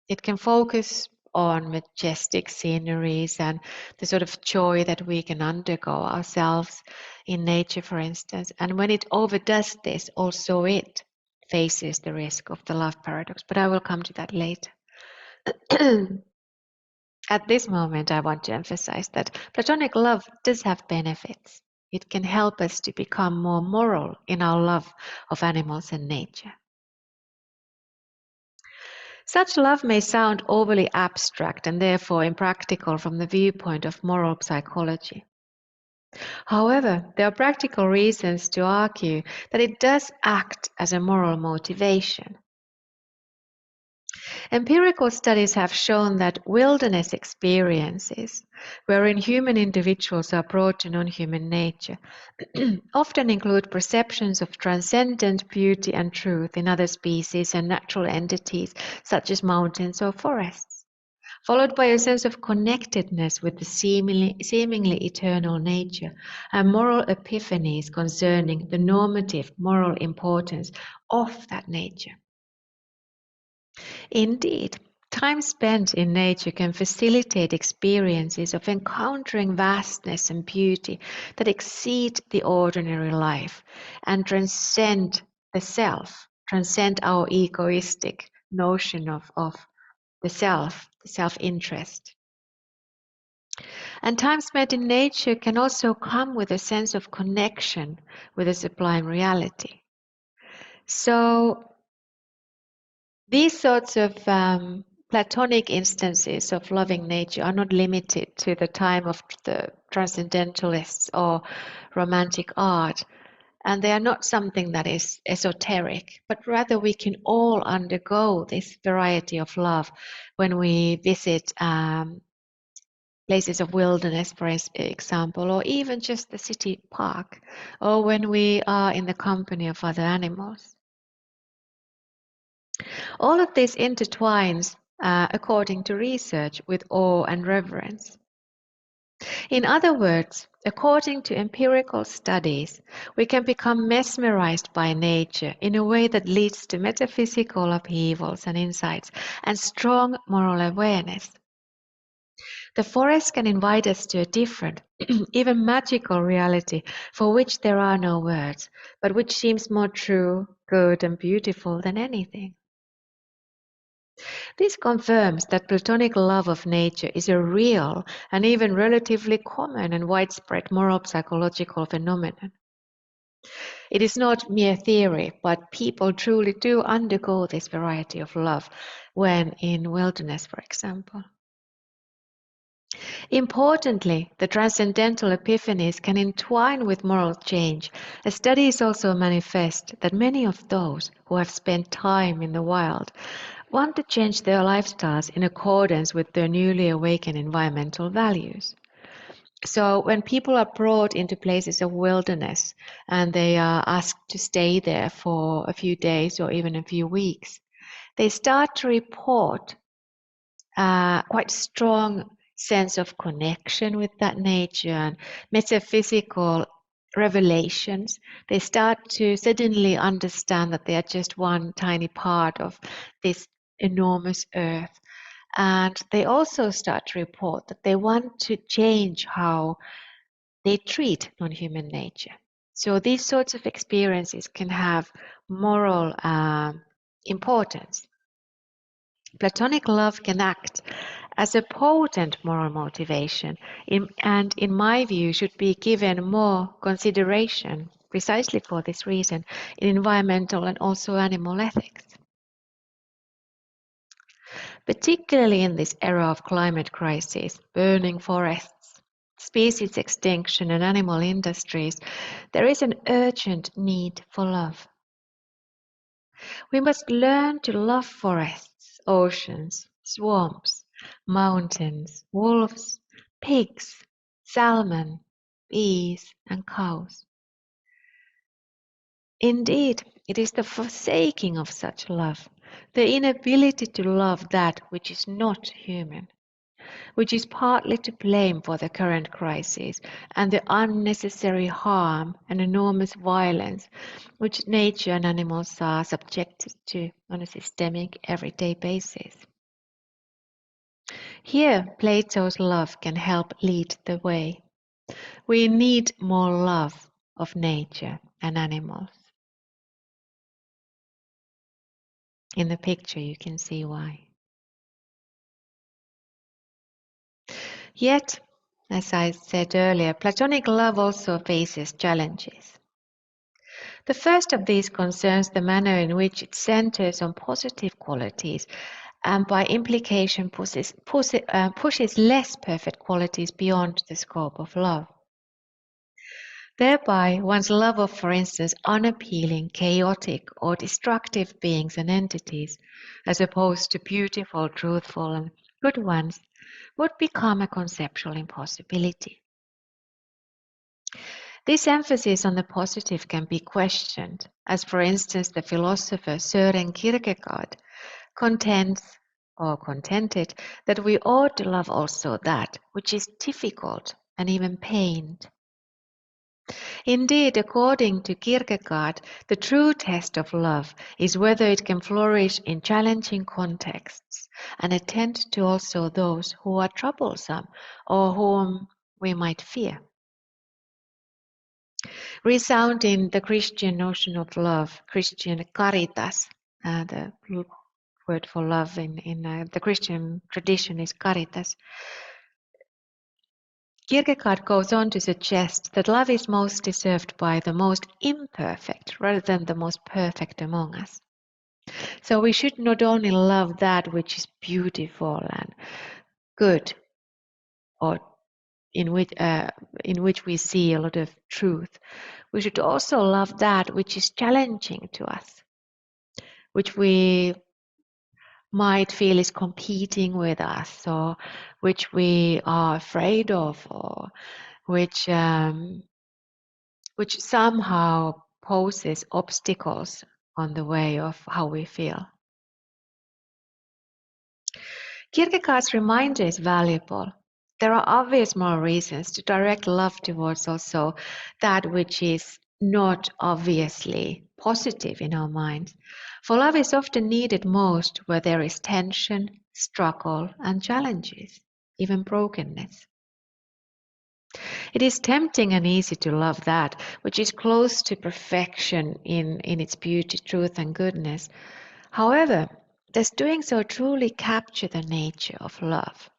it can focus on majestic sceneries and the sort of joy that we can undergo ourselves in nature, for instance. And when it overdoes this, also it faces the risk of the love paradox. But I will come to that later. At this moment, I want to emphasize that platonic love does have benefits. It can help us to become more moral in our love of animals and nature. Such love may sound overly abstract and therefore impractical from the viewpoint of moral psychology. However, there are practical reasons to argue that it does act as a moral motivation. Empirical studies have shown that wilderness experiences, wherein human individuals are brought to non-human nature, often include perceptions of transcendent beauty and truth in other species and natural entities, such as mountains or forests, followed by a sense of connectedness with the seemingly eternal nature and moral epiphanies concerning the normative moral importance of that nature. Indeed, time spent in nature can facilitate experiences of encountering vastness and beauty that exceed the ordinary life and transcend the self, transcend our egoistic notion of the self-interest. And time spent in nature can also come with a sense of connection with a sublime reality. So these sorts of platonic instances of loving nature are not limited to the time of the transcendentalists or romantic art, and they are not something that is esoteric, but rather we can all undergo this variety of love when we visit places of wilderness, for example, or even just the city park, or when we are in the company of other animals. All of this intertwines, according to research, with awe and reverence. In other words, according to empirical studies, we can become mesmerized by nature in a way that leads to metaphysical upheavals and insights and strong moral awareness. The forest can invite us to a different, even magical reality for which there are no words, but which seems more true, good, and beautiful than anything. This confirms that platonic love of nature is a real and even relatively common and widespread moral psychological phenomenon. It is not mere theory, but people truly do undergo this variety of love when in wilderness, for example. Importantly, the transcendental epiphanies can entwine with moral change, as studies also manifest that many of those who have spent time in the wild want to change their lifestyles in accordance with their newly awakened environmental values. So when people are brought into places of wilderness and they are asked to stay there for a few days or even a few weeks, they start to report quite strong sense of connection with that nature and metaphysical revelations. They start to suddenly understand that they are just one tiny part of this enormous earth. And they also start to report that they want to change how they treat non-human nature. So these sorts of experiences can have moral importance. Platonic love can act as a potent moral motivation and in my view should be given more consideration precisely for this reason in environmental and also animal ethics. Particularly in this era of climate crisis, burning forests, species extinction and animal industries, there is an urgent need for love. We must learn to love forests, oceans, swamps, mountains, wolves, pigs, salmon, bees, and cows. Indeed, it is the forsaking of such love, the inability to love that which is not human, which is partly to blame for the current crisis and the unnecessary harm and enormous violence which nature and animals are subjected to on a systemic, everyday basis. Here, Plato's love can help lead the way. We need more love of nature and animals. In the picture, you can see why. Yet, as I said earlier, Platonic love also faces challenges. The first of these concerns the manner in which it centers on positive qualities and by implication pushes less perfect qualities beyond the scope of love. Thereby, one's love of, for instance, unappealing, chaotic, or destructive beings and entities, as opposed to beautiful, truthful, and good ones, would become a conceptual impossibility. This emphasis on the positive can be questioned, as for instance the philosopher Søren Kierkegaard contended that we ought to love also that which is difficult and even pained. Indeed, according to Kierkegaard, the true test of love is whether it can flourish in challenging contexts and attend to also those who are troublesome or whom we might fear. Resounding the Christian notion of love, Christian caritas, the word for love in the Christian tradition is caritas. Kierkegaard goes on to suggest that love is most deserved by the most imperfect rather than the most perfect among us. So we should not only love that which is beautiful and good, or in which we see a lot of truth, we should also love that which is challenging to us, which we might feel is competing with us, or which we are afraid of, or which somehow poses obstacles on the way of how we feel. Kierkegaard's reminder is valuable. There are obvious moral reasons to direct love towards also that which is not obviously positive in our minds, for love is often needed most where there is tension, struggle, and challenges, even brokenness. It is tempting and easy to love that which is close to perfection in its beauty, truth, and goodness. However, does doing so truly capture the nature of love?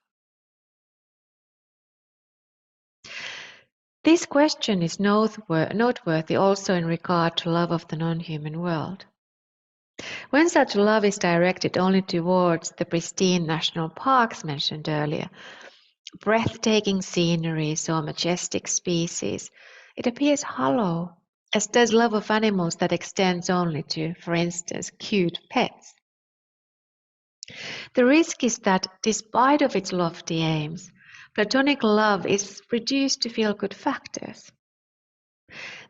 This question is noteworthy also in regard to love of the non-human world. When such love is directed only towards the pristine national parks mentioned earlier, breathtaking sceneries or majestic species, it appears hollow, as does love of animals that extends only to, for instance, cute pets. The risk is that, despite of its lofty aims, Platonic love is reduced to feel-good factors.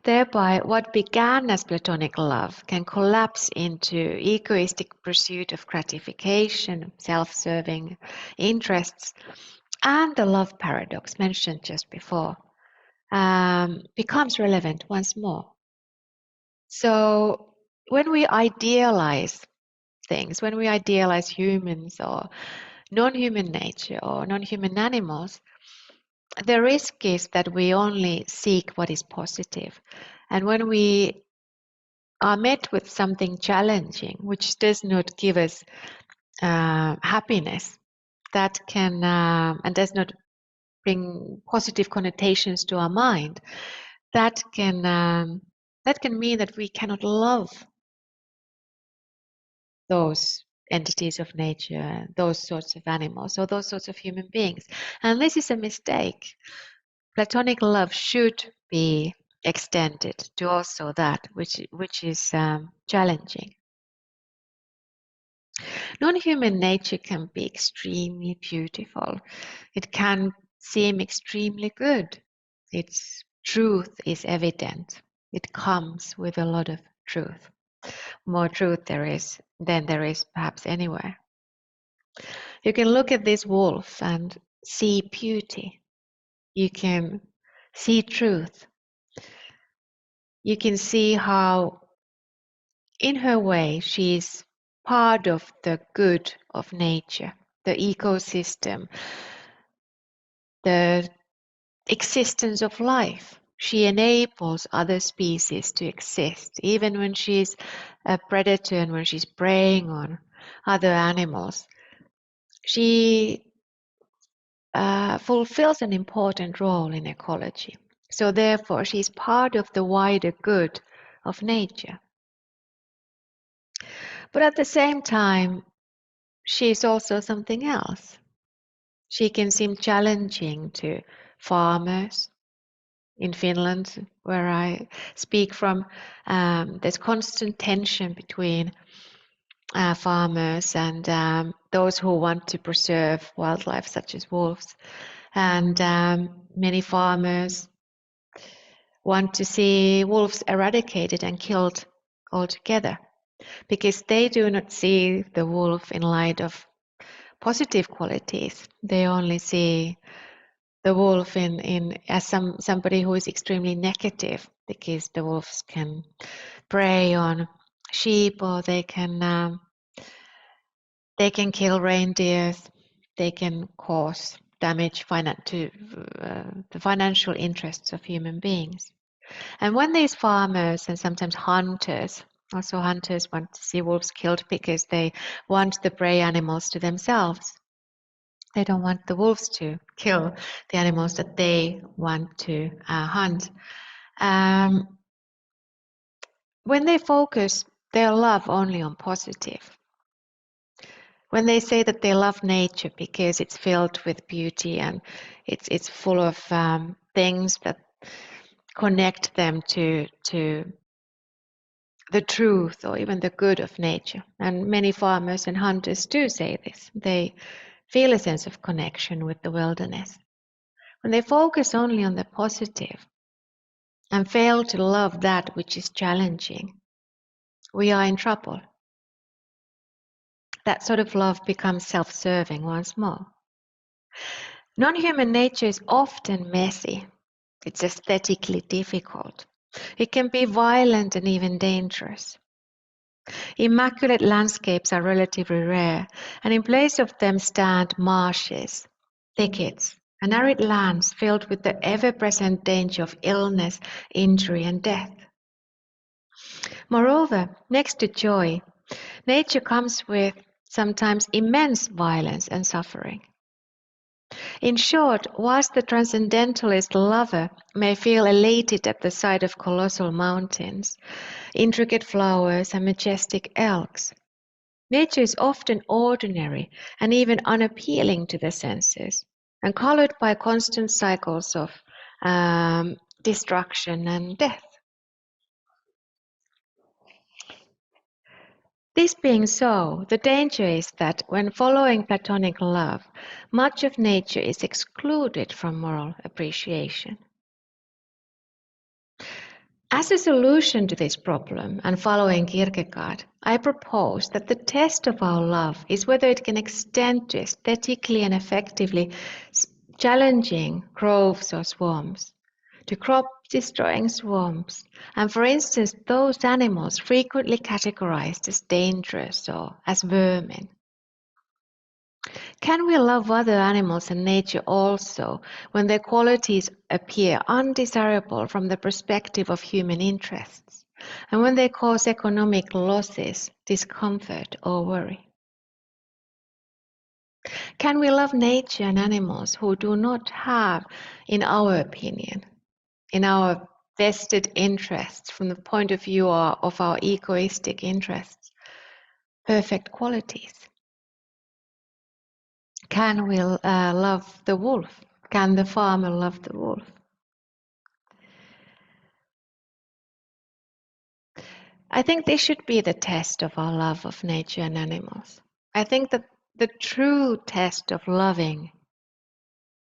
Thereby, what began as Platonic love can collapse into egoistic pursuit of gratification, self-serving interests, and the love paradox mentioned just before becomes relevant once more. So when we idealize things, when we idealize humans or non-human nature or non-human animals, the risk is that we only seek what is positive. And when we are met with something challenging, which does not give us happiness, that can and does not bring positive connotations to our mind, that can mean that we cannot love those entities of nature, those sorts of animals, or those sorts of human beings. And this is a mistake. Platonic love should be extended to also that which is challenging. Non-human nature can be extremely beautiful. It can seem extremely good. Its truth is evident. It comes with a lot of truth. More truth there is than there is perhaps anywhere. You can look at this wolf and see beauty. You can see truth. You can see how, in her way, she's part of the good of nature, the ecosystem, the existence of life. She enables other species to exist, even when she's a predator and when she's preying on other animals. She fulfills an important role in ecology. So therefore, she's part of the wider good of nature. But at the same time, she's also something else. She can seem challenging to farmers. In Finland, where I speak from, there's constant tension between farmers and those who want to preserve wildlife, such as wolves. And many farmers want to see wolves eradicated and killed altogether, because they do not see the wolf in light of positive qualities. They only see the wolf in as somebody who is extremely negative, because the wolves can prey on sheep, or they can kill reindeers. They can cause damage to the financial interests of human beings. And when these farmers and sometimes hunters, also hunters, want to see wolves killed because they want the prey animals to themselves, they don't want the wolves to kill the animals that they want to hunt. When they focus their love only on positive, when they say that they love nature because it's filled with beauty and it's full of things that connect them to the truth or even the good of nature, and many farmers and hunters do say this, they feel a sense of connection with the wilderness. When they focus only on the positive and fail to love that which is challenging, we are in trouble. That sort of love becomes self-serving once more. Non-human nature is often messy. It's aesthetically difficult. It can be violent and even dangerous. Immaculate landscapes are relatively rare, and in place of them stand marshes, thickets, and arid lands filled with the ever-present danger of illness, injury, and death. Moreover, next to joy, nature comes with sometimes immense violence and suffering. In short, whilst the transcendentalist lover may feel elated at the sight of colossal mountains, intricate flowers, and majestic elks, nature is often ordinary and even unappealing to the senses, and colored by constant cycles of destruction and death. This being so, the danger is that when following Platonic love, much of nature is excluded from moral appreciation. As a solution to this problem, and following Kierkegaard, I propose that the test of our love is whether it can extend to aesthetically and effectively challenging groves or swamps, to crop-destroying swamps, and for instance those animals frequently categorized as dangerous or as vermin. Can we love other animals and nature also when their qualities appear undesirable from the perspective of human interests, and when they cause economic losses, discomfort, or worry? Can we love nature and animals who do not have, in our opinion, in our vested interests, from the point of view of our egoistic interests, perfect qualities? Can we love the wolf? Can the farmer love the wolf? I think this should be the test of our love of nature and animals. I think that the true test of loving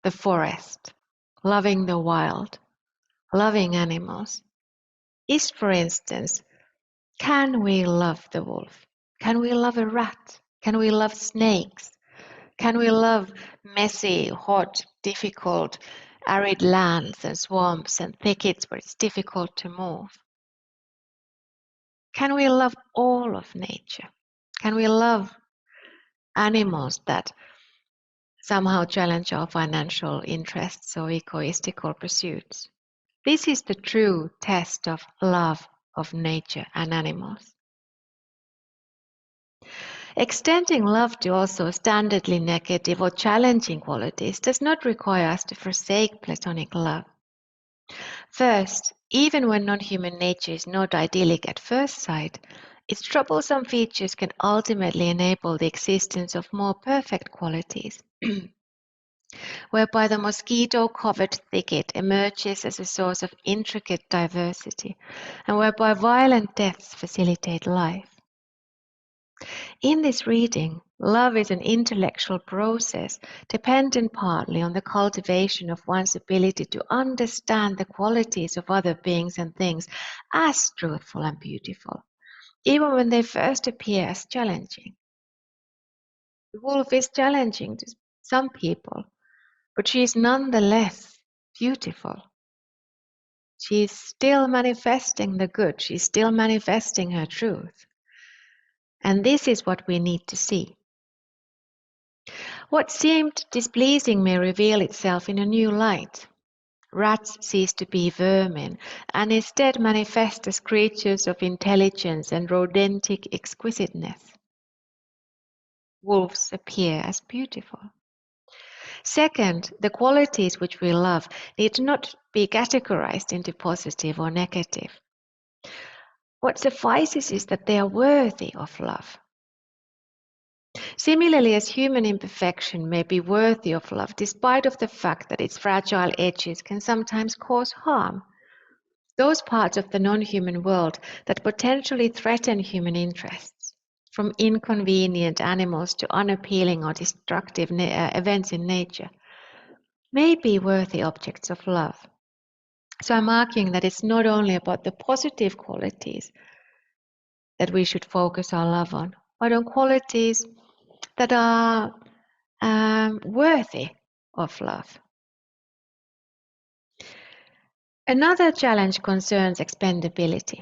the forest, loving the wild, loving animals is, for instance, can we love the wolf? Can we love a rat? Can we love snakes? Can we love messy, hot, difficult, arid lands and swamps and thickets where it's difficult to move? Can we love all of nature? Can we love animals that somehow challenge our financial interests or egoistical pursuits? This is the true test of love of nature and animals. Extending love to also standardly negative or challenging qualities does not require us to forsake Platonic love. First, even when non-human nature is not idyllic at first sight, its troublesome features can ultimately enable the existence of more perfect qualities, whereby the mosquito-covered thicket emerges as a source of intricate diversity, and whereby violent deaths facilitate life. In this reading, love is an intellectual process dependent partly on the cultivation of one's ability to understand the qualities of other beings and things as truthful and beautiful, even when they first appear as challenging. The wolf is challenging to some people, but she is nonetheless beautiful. She is still manifesting the good, she is still manifesting her truth. And this is what we need to see. What seemed displeasing may reveal itself in a new light. Rats cease to be vermin and instead manifest as creatures of intelligence and rodentic exquisiteness. Wolves appear as beautiful. Second, the qualities which we love need not be categorized into positive or negative. What suffices is that they are worthy of love. Similarly, as human imperfection may be worthy of love despite of the fact that its fragile edges can sometimes cause harm, those parts of the non-human world that potentially threaten human interests, from inconvenient animals to unappealing or destructive events in nature, may be worthy objects of love. So I'm arguing that it's not only about the positive qualities that we should focus our love on, but on qualities that are worthy of love. Another challenge concerns expendability.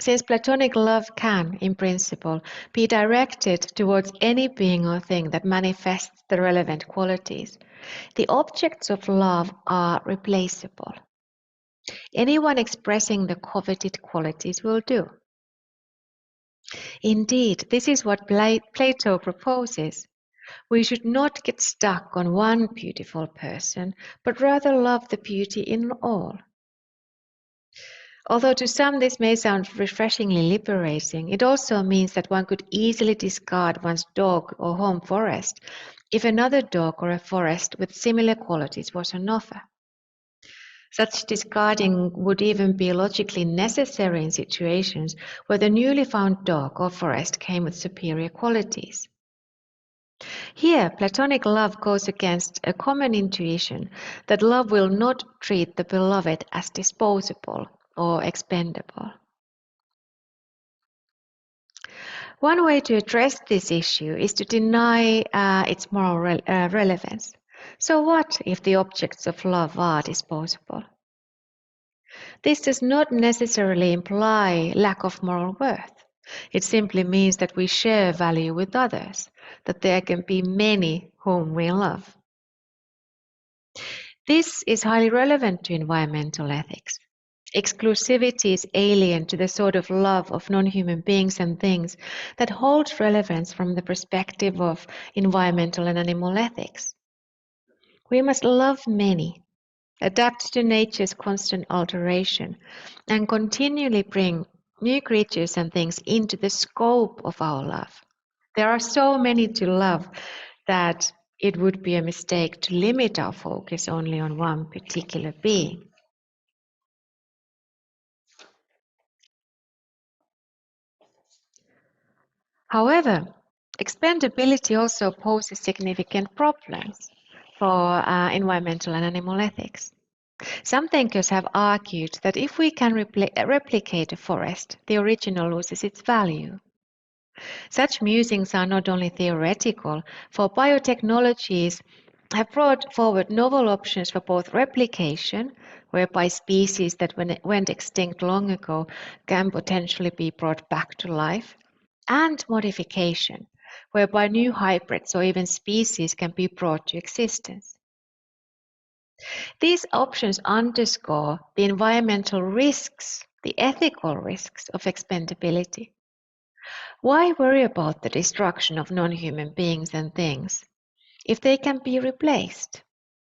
Since Platonic love can, in principle, be directed towards any being or thing that manifests the relevant qualities, the objects of love are replaceable. Anyone expressing the coveted qualities will do. Indeed, this is what Plato proposes. We should not get stuck on one beautiful person, but rather love the beauty in all. Although to some this may sound refreshingly liberating, it also means that one could easily discard one's dog or home forest if another dog or a forest with similar qualities was on offer. Such discarding would even be logically necessary in situations where the newly found dog or forest came with superior qualities. Here, Platonic love goes against a common intuition that love will not treat the beloved as disposable or expendable. One way to address this issue is to deny its moral relevance. So what if the objects of love are disposable? This does not necessarily imply lack of moral worth. It simply means that we share value with others, that there can be many whom we love. This is highly relevant to environmental ethics. Exclusivity is alien to the sort of love of non-human beings and things that holds relevance from the perspective of environmental and animal ethics. We must love many, adapt to nature's constant alteration, and continually bring new creatures and things into the scope of our love. There are so many to love that it would be a mistake to limit our focus only on one particular being. However, expandability also poses significant problems for environmental and animal ethics. Some thinkers have argued that if we can replicate a forest, the original loses its value. Such musings are not only theoretical, for biotechnologies have brought forward novel options for both replication, whereby species that went extinct long ago can potentially be brought back to life, and modification, whereby new hybrids or even species can be brought to existence. These options underscore the environmental risks, the ethical risks of expandability. Why worry about the destruction of non-human beings and things if they can be replaced,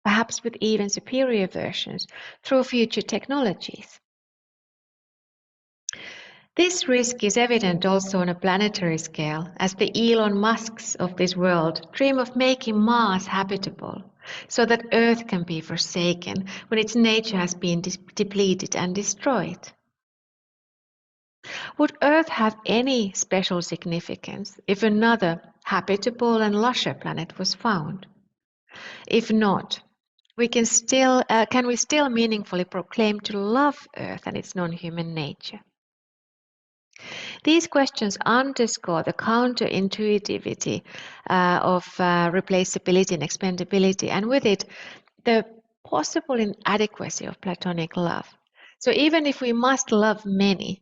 perhaps with even superior versions, through future technologies? This risk is evident also on a planetary scale, as the Elon Musks of this world dream of making Mars habitable, so that Earth can be forsaken when its nature has been depleted and destroyed. Would Earth have any special significance if another habitable and lusher planet was found? If not, can we still meaningfully proclaim to love Earth and its non-human nature? These questions underscore the counterintuitivity of replaceability and expandability, and with it, the possible inadequacy of Platonic love. So even if we must love many,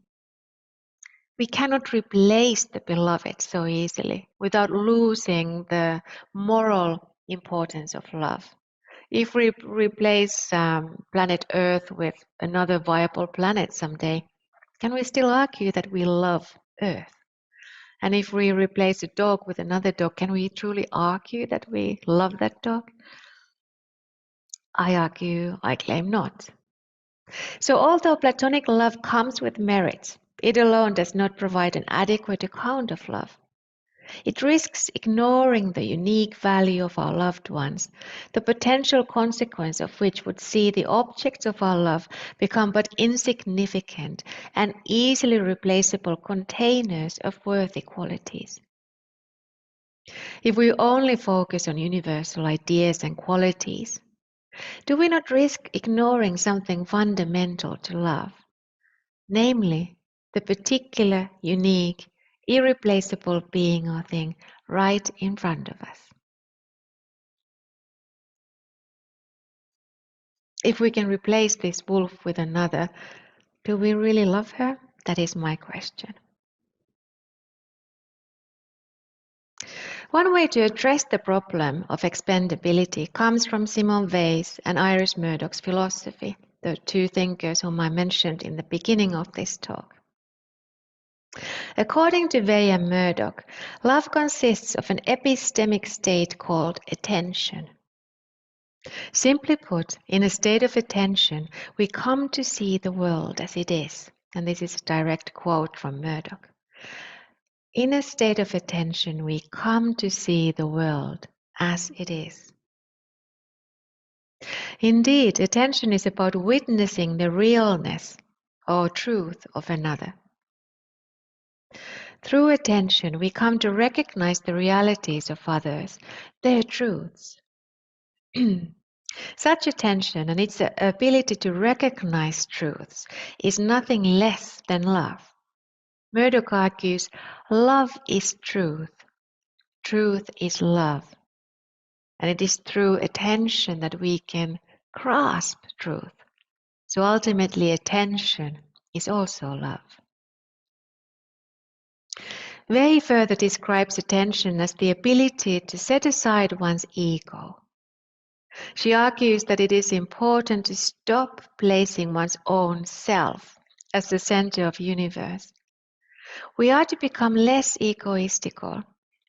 we cannot replace the beloved so easily without losing the moral importance of love. If we replace planet Earth with another viable planet someday, can we still argue that we love Earth? And if we replace a dog with another dog, can we truly argue that we love that dog? I claim not. So although Platonic love comes with merits, it alone does not provide an adequate account of love. It risks ignoring the unique value of our loved ones, the potential consequence of which would see the objects of our love become but insignificant and easily replaceable containers of worthy qualities. If we only focus on universal ideas and qualities, do we not risk ignoring something fundamental to love, namely the particular, unique, irreplaceable being or thing right in front of us? If we can replace this wolf with another, do we really love her? That is my question. One way to address the problem of expandability comes from Simone Weil's and Iris Murdoch's philosophy, the two thinkers whom I mentioned in the beginning of this talk. According to Weil and Murdoch, love consists of an epistemic state called attention. Simply put, in a state of attention, we come to see the world as it is. And this is a direct quote from Murdoch. In a state of attention, we come to see the world as it is. Indeed, attention is about witnessing the realness or truth of another. Through attention, we come to recognize the realities of others, their truths. Such attention and its ability to recognize truths is nothing less than love. Murdoch argues, love is truth. Truth is love. And it is through attention that we can grasp truth. So ultimately, attention is also love. Weil further describes attention as the ability to set aside one's ego. She argues that it is important to stop placing one's own self as the center of the universe. We are to become less egoistical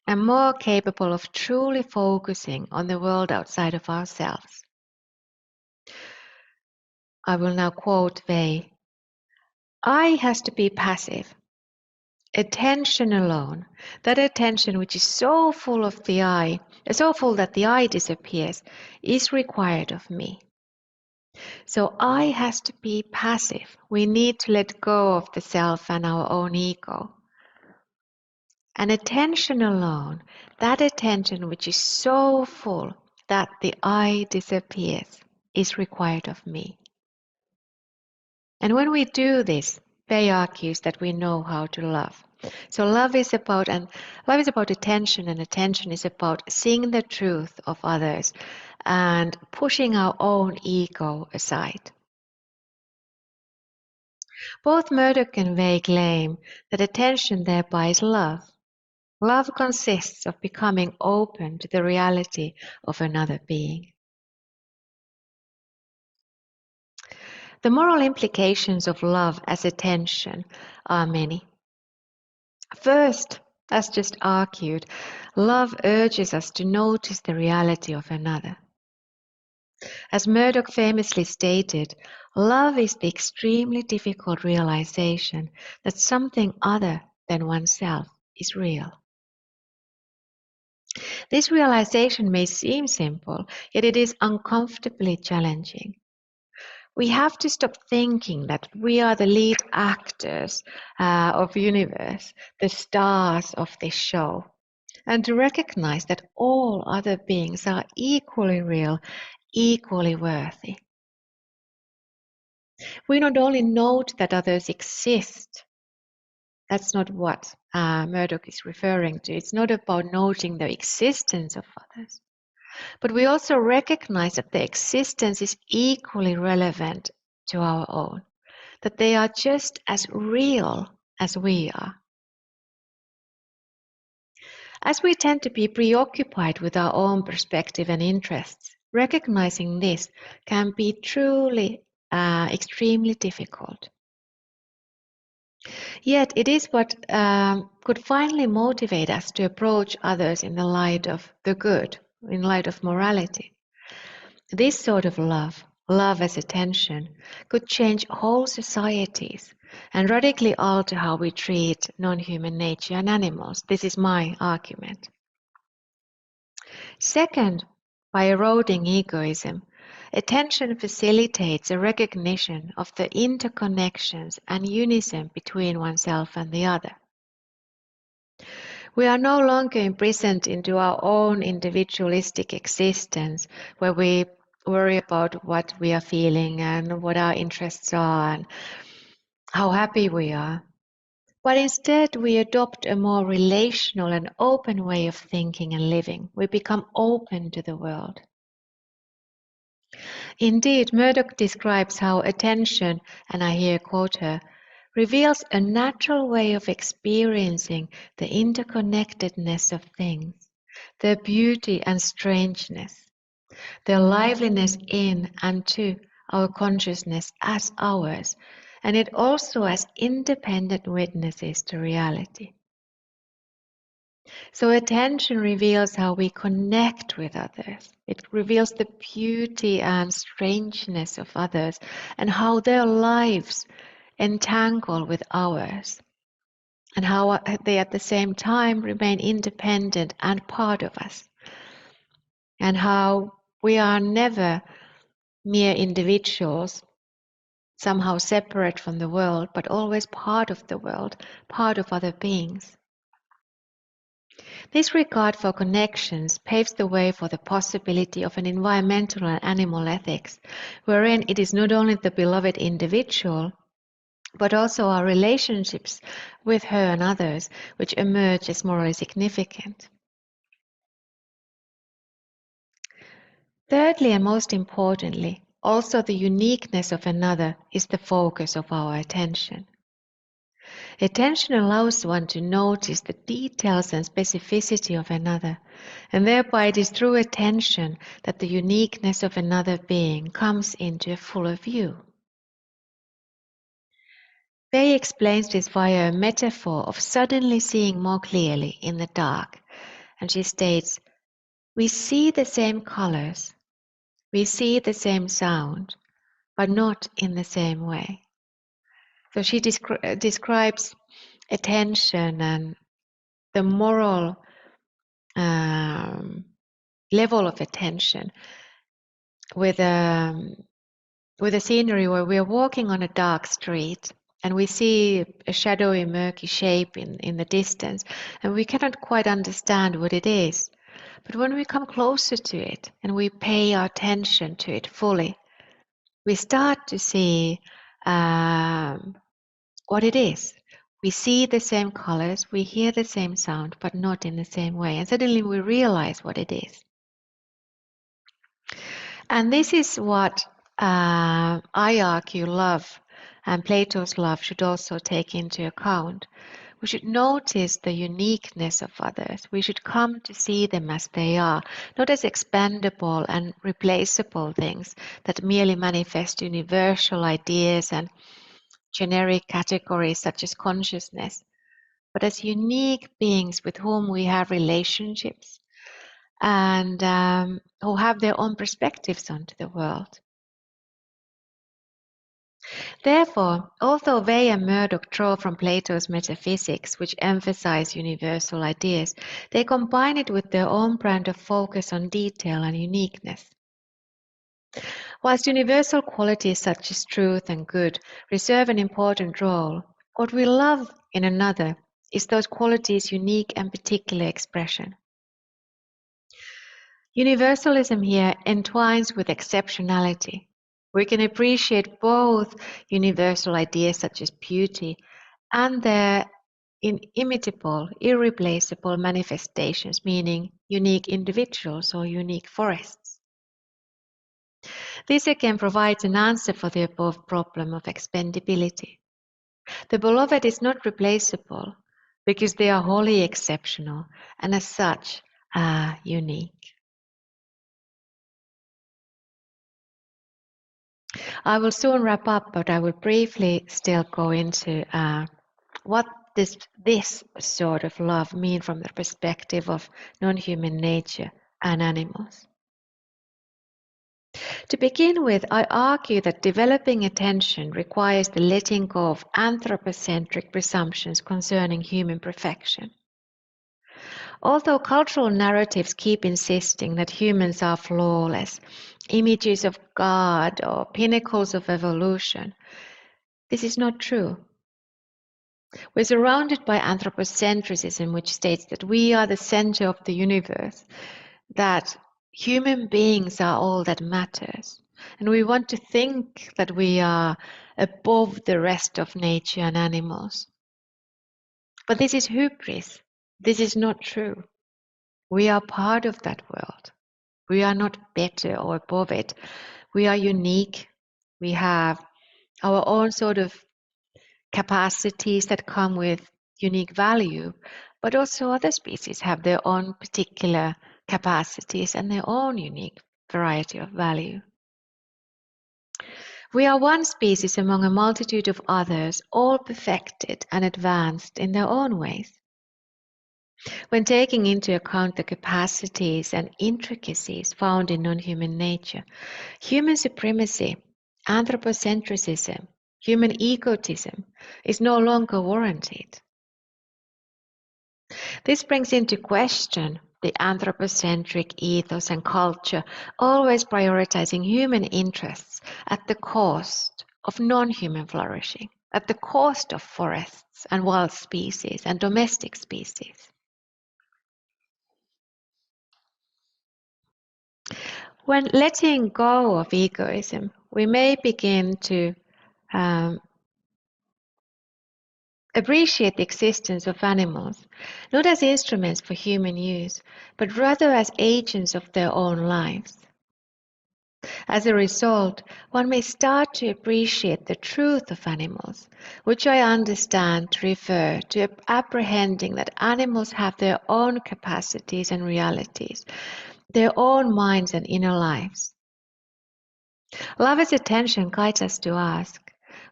and more capable of truly focusing on the world outside of ourselves. I will now quote Weil. I has to be passive. Attention alone, that attention which is so full that the eye disappears, is required of me. So I has to be passive. We need to let go of the self and our own ego. And attention alone, that attention which is so full that the I disappears, is required of me. And when we do this, Bay argues that we know how to love. So love is about attention, and attention is about seeing the truth of others and pushing our own ego aside. Both Murdoch and Way claim that attention thereby is love. Love consists of becoming open to the reality of another being. The moral implications of love as attention are many. First, as just argued, love urges us to notice the reality of another. As Murdoch famously stated, love is the extremely difficult realization that something other than oneself is real. This realization may seem simple, yet it is uncomfortably challenging. We have to stop thinking that we are the lead actors of the universe, the stars of this show, and to recognize that all other beings are equally real, equally worthy. We not only note that others exist, that's not what Murdoch is referring to. It's not about noting the existence of others, but we also recognize that their existence is equally relevant to our own, that they are just as real as we are. As we tend to be preoccupied with our own perspective and interests, recognizing this can be truly extremely difficult. Yet it is what could finally motivate us to approach others in the light of the good, in light of morality. This sort of love as attention, could change whole societies and radically alter how we treat non-human nature and animals. This is my argument. Second, by eroding egoism, attention facilitates a recognition of the interconnections and unison between oneself and the other. We are no longer imprisoned into our own individualistic existence, where we worry about what we are feeling and what our interests are and how happy we are. But instead, we adopt a more relational and open way of thinking and living. We become open to the world. Indeed, Murdoch describes how attention, and I here quote her, reveals a natural way of experiencing the interconnectedness of things, their beauty and strangeness, their liveliness in and to our consciousness as ours, and it also as independent witnesses to reality. So attention reveals how we connect with others. It reveals the beauty and strangeness of others and how their lives entangle with ours, and how they at the same time remain independent and part of us, and how we are never mere individuals, somehow separate from the world, but always part of the world, part of other beings. This regard for connections paves the way for the possibility of an environmental and animal ethics, wherein it is not only the beloved individual, but also our relationships with her and others, which emerge as morally significant. Thirdly, and most importantly, also the uniqueness of another is the focus of our attention. Attention allows one to notice the details and specificity of another, and thereby it is through attention that the uniqueness of another being comes into a fuller view. Bay explains this via a metaphor of suddenly seeing more clearly in the dark, and she states, "We see the same colors, we see the same sound, but not in the same way." So she describes attention and the moral level of attention with a scenery where we are walking on a dark street, and we see a shadowy, murky shape in the distance, and we cannot quite understand what it is. But when we come closer to it and we pay our attention to it fully, we start to see what it is. We see the same colors, we hear the same sound, but not in the same way. And suddenly we realize what it is. And this is what I argue love and Plato's love should also take into account. We should notice the uniqueness of others. We should come to see them as they are, not as expendable and replaceable things that merely manifest universal ideas and generic categories such as consciousness, but as unique beings with whom we have relationships and who have their own perspectives onto the world. Therefore, although Way and Murdoch draw from Plato's metaphysics, which emphasize universal ideas, they combine it with their own brand of focus on detail and uniqueness. Whilst universal qualities such as truth and good reserve an important role, what we love in another is those qualities' unique and particular expression. Universalism here entwines with exceptionality. We can appreciate both universal ideas such as beauty and their inimitable, irreplaceable manifestations, meaning unique individuals or unique forests. This again provides an answer for the above problem of expendability. The beloved is not replaceable because they are wholly exceptional and as such unique. I will soon wrap up, but I will briefly still go into what does this sort of love mean from the perspective of non-human nature and animals. To begin with, I argue that developing attention requires the letting go of anthropocentric presumptions concerning human perfection. Although cultural narratives keep insisting that humans are flawless, images of God or pinnacles of evolution, this is not true. We're surrounded by anthropocentrism, which states that we are the center of the universe, that human beings are all that matters. And we want to think that we are above the rest of nature and animals. But this is hubris. This is not true. We are part of that world. We are not better or above it. We are unique. We have our own sort of capacities that come with unique value, but also other species have their own particular capacities and their own unique variety of value. We are one species among a multitude of others, all perfected and advanced in their own ways. When taking into account the capacities and intricacies found in non-human nature, human supremacy, anthropocentrism, human egotism is no longer warranted. This brings into question the anthropocentric ethos and culture, always prioritizing human interests at the cost of non-human flourishing, at the cost of forests and wild species and domestic species. When letting go of egoism, we may begin to appreciate the existence of animals, not as instruments for human use, but rather as agents of their own lives. As a result, one may start to appreciate the truth of animals, which I understand to refer to apprehending that animals have their own capacities and realities, their own minds and inner lives. Lover's attention guides us to ask,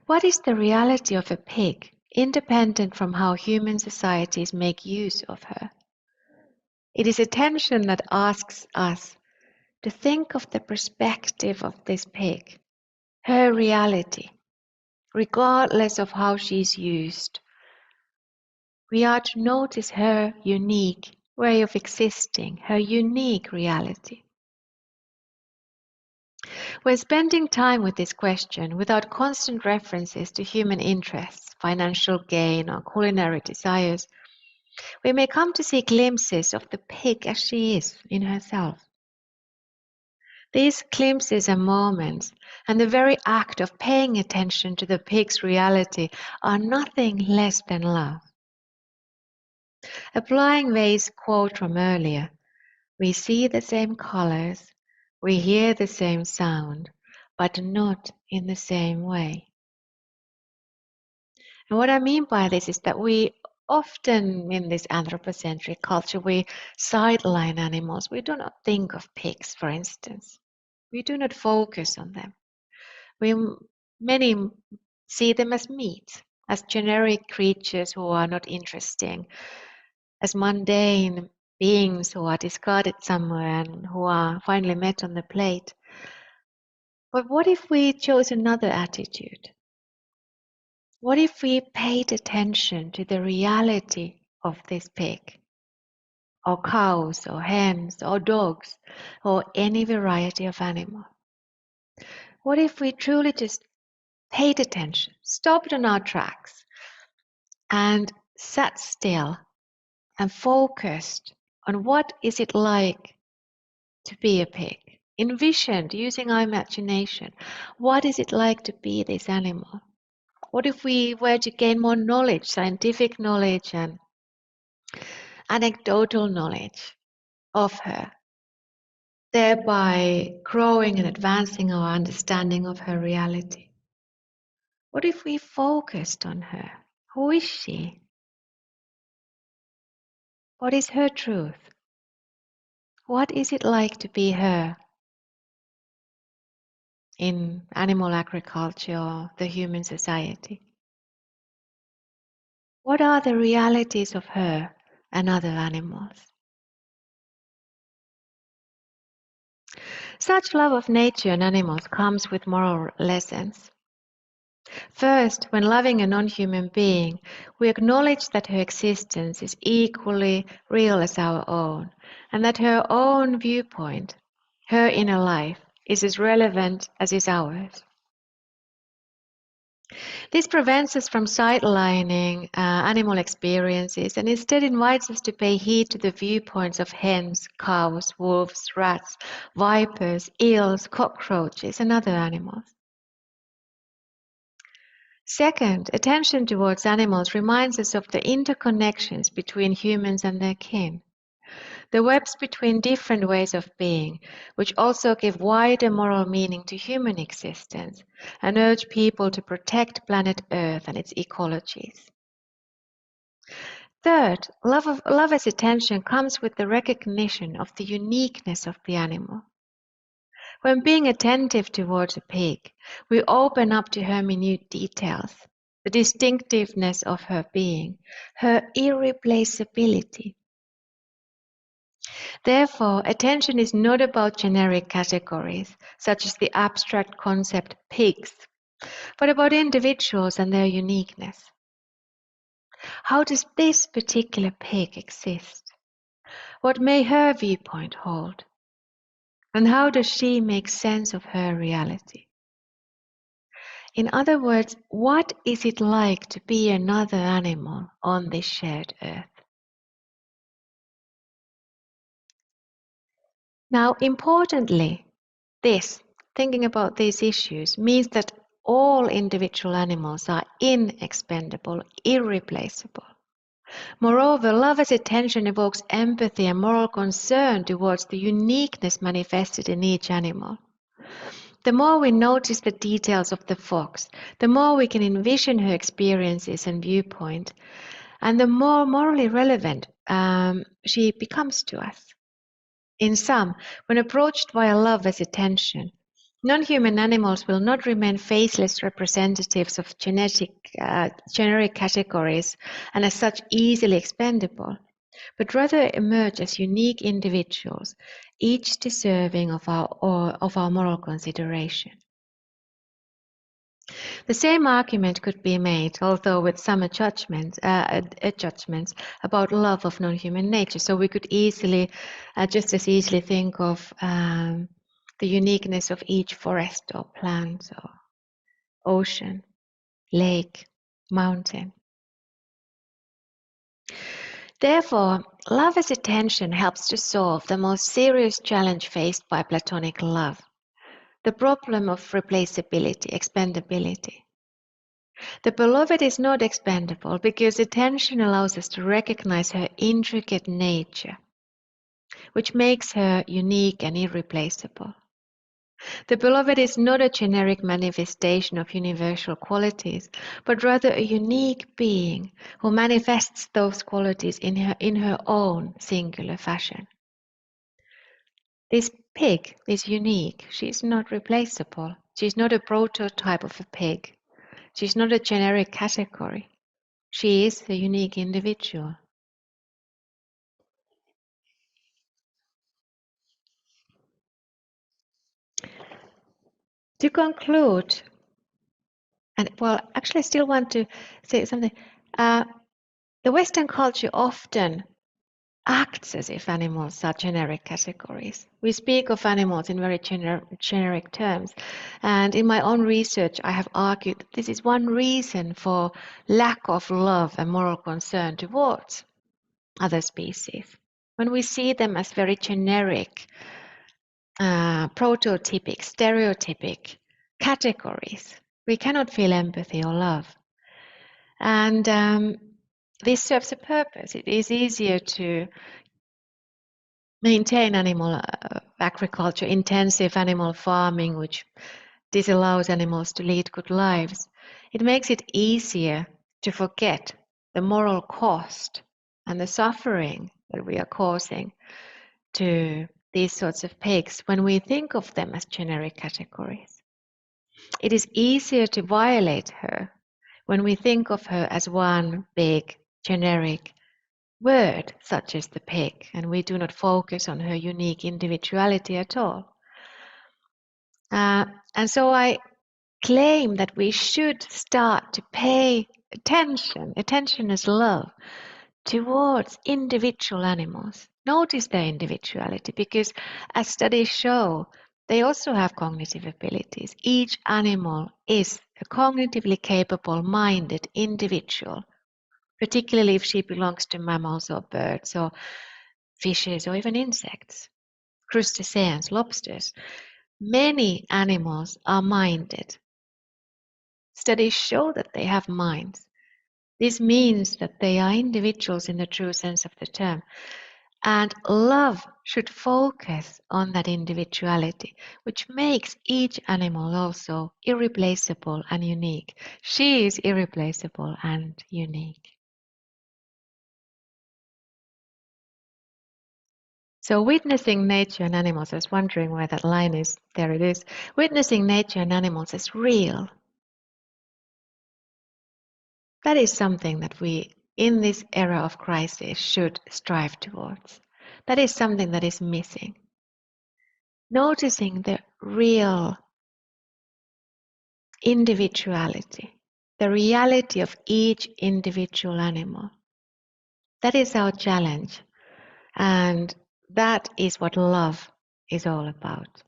what is the reality of a pig, independent from how human societies make use of her? It is attention that asks us to think of the perspective of this pig, her reality, regardless of how she's used. We are to notice her unique way of existing, her unique reality. When spending time with this question without constant references to human interests, financial gain, or culinary desires, we may come to see glimpses of the pig as she is in herself. These glimpses and moments, and the very act of paying attention to the pig's reality, are nothing less than love. Applying Wei's quote from earlier, we see the same colors, we hear the same sound, but not in the same way. And what I mean by this is that we often, in this anthropocentric culture, we sideline animals. We do not think of pigs, for instance. We do not focus on them. Many see them as meat, as generic creatures who are not interesting, as mundane beings who are discarded somewhere and who are finally met on the plate. But what if we chose another attitude? What if we paid attention to the reality of this pig, or cows, or hens, or dogs, or any variety of animal? What if we truly just paid attention, stopped on our tracks, and sat still and focused on what is it like to be a pig? Envisioned, using our imagination, what is it like to be this animal? What if we were to gain more knowledge, scientific knowledge and anecdotal knowledge of her, thereby growing and advancing our understanding of her reality? What if we focused on her? Who is she? What is her truth? What is it like to be her in animal agriculture or the human society? What are the realities of her and other animals? Such love of nature and animals comes with moral lessons. First, when loving a non-human being, we acknowledge that her existence is equally real as our own, and that her own viewpoint, her inner life, is as relevant as is ours. This prevents us from sidelining animal experiences and instead invites us to pay heed to the viewpoints of hens, cows, wolves, rats, vipers, eels, cockroaches, and other animals. Second, attention towards animals reminds us of the interconnections between humans and their kin, the webs between different ways of being, which also give wider moral meaning to human existence and urge people to protect planet Earth and its ecologies. Third, love as attention comes with the recognition of the uniqueness of the animal. When being attentive towards a pig, we open up to her minute details, the distinctiveness of her being, her irreplaceability. Therefore, attention is not about generic categories, such as the abstract concept pigs, but about individuals and their uniqueness. How does this particular pig exist? What may her viewpoint hold? And how does she make sense of her reality? In other words, what is it like to be another animal on this shared earth? Now, importantly, thinking about these issues, means that all individual animals are inexpendable, irreplaceable. Moreover, love as attention evokes empathy and moral concern towards the uniqueness manifested in each animal. The more we notice the details of the fox, the more we can envision her experiences and viewpoint, and the more morally relevant she becomes to us. In sum, when approached via love as attention, non-human animals will not remain faceless representatives of generic categories and as such easily expendable, but rather emerge as unique individuals, each deserving of our moral consideration. The same argument could be made, although with some adjustments, about love of non-human nature. So we could just as easily think of the uniqueness of each forest or plant or ocean, lake, mountain. Therefore, love as attention helps to solve the most serious challenge faced by Platonic love, the problem of replaceability, expendability. The beloved is not expendable because attention allows us to recognize her intricate nature, which makes her unique and irreplaceable. The beloved is not a generic manifestation of universal qualities, but rather a unique being who manifests those qualities in her own singular fashion. This pig is unique. She is not replaceable. She is not a prototype of a pig. She is not a generic category. She is a unique individual. To conclude, actually I still want to say something. The Western culture often acts as if animals are generic categories. We speak of animals in very generic terms. And in my own research, I have argued that this is one reason for lack of love and moral concern towards other species. When we see them as very generic, prototypic, stereotypic categories, we cannot feel empathy or love. And this serves a purpose. It is easier to maintain animal agriculture, intensive animal farming, which disallows animals to lead good lives. It makes it easier to forget the moral cost and the suffering that we are causing to these sorts of pigs when we think of them as generic categories. It is easier to violate her when we think of her as one big generic word, such as the pig, and we do not focus on her unique individuality at all. And so I claim that we should start to pay attention as love, towards individual animals. Notice their individuality, because as studies show, they also have cognitive abilities. Each animal is a cognitively capable, minded individual, particularly if she belongs to mammals or birds or fishes or even insects, crustaceans, lobsters. Many animals are minded. Studies show that they have minds. This means that they are individuals in the true sense of the term. And love should focus on that individuality, which makes each animal also irreplaceable and unique. She is irreplaceable and unique. So witnessing nature and animals, I was wondering where that line is. There it is. Witnessing nature and animals is real. That is something that we, in this era of crisis, should strive towards. That is something that is missing. Noticing the real individuality, the reality of each individual animal. That is our challenge. And that is what love is all about.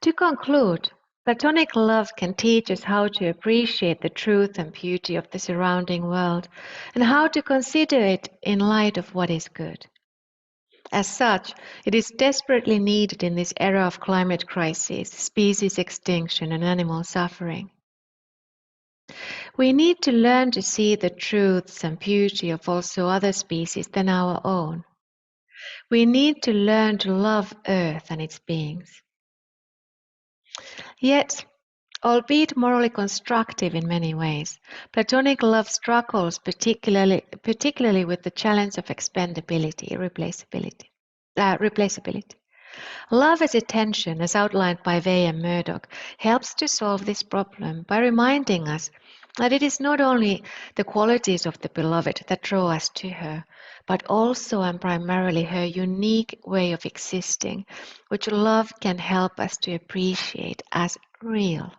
To conclude, Platonic love can teach us how to appreciate the truth and beauty of the surrounding world and how to consider it in light of what is good. As such, it is desperately needed in this era of climate crisis, species extinction, and animal suffering. We need to learn to see the truths and beauty of also other species than our own. We need to learn to love Earth and its beings. Yet, albeit morally constructive in many ways, Platonic love struggles particularly with the challenge of expendability, replaceability. Love as attention, as outlined by Way and Murdoch, helps to solve this problem by reminding us that it is not only the qualities of the beloved that draw us to her, but also and primarily her unique way of existing, which love can help us to appreciate as real.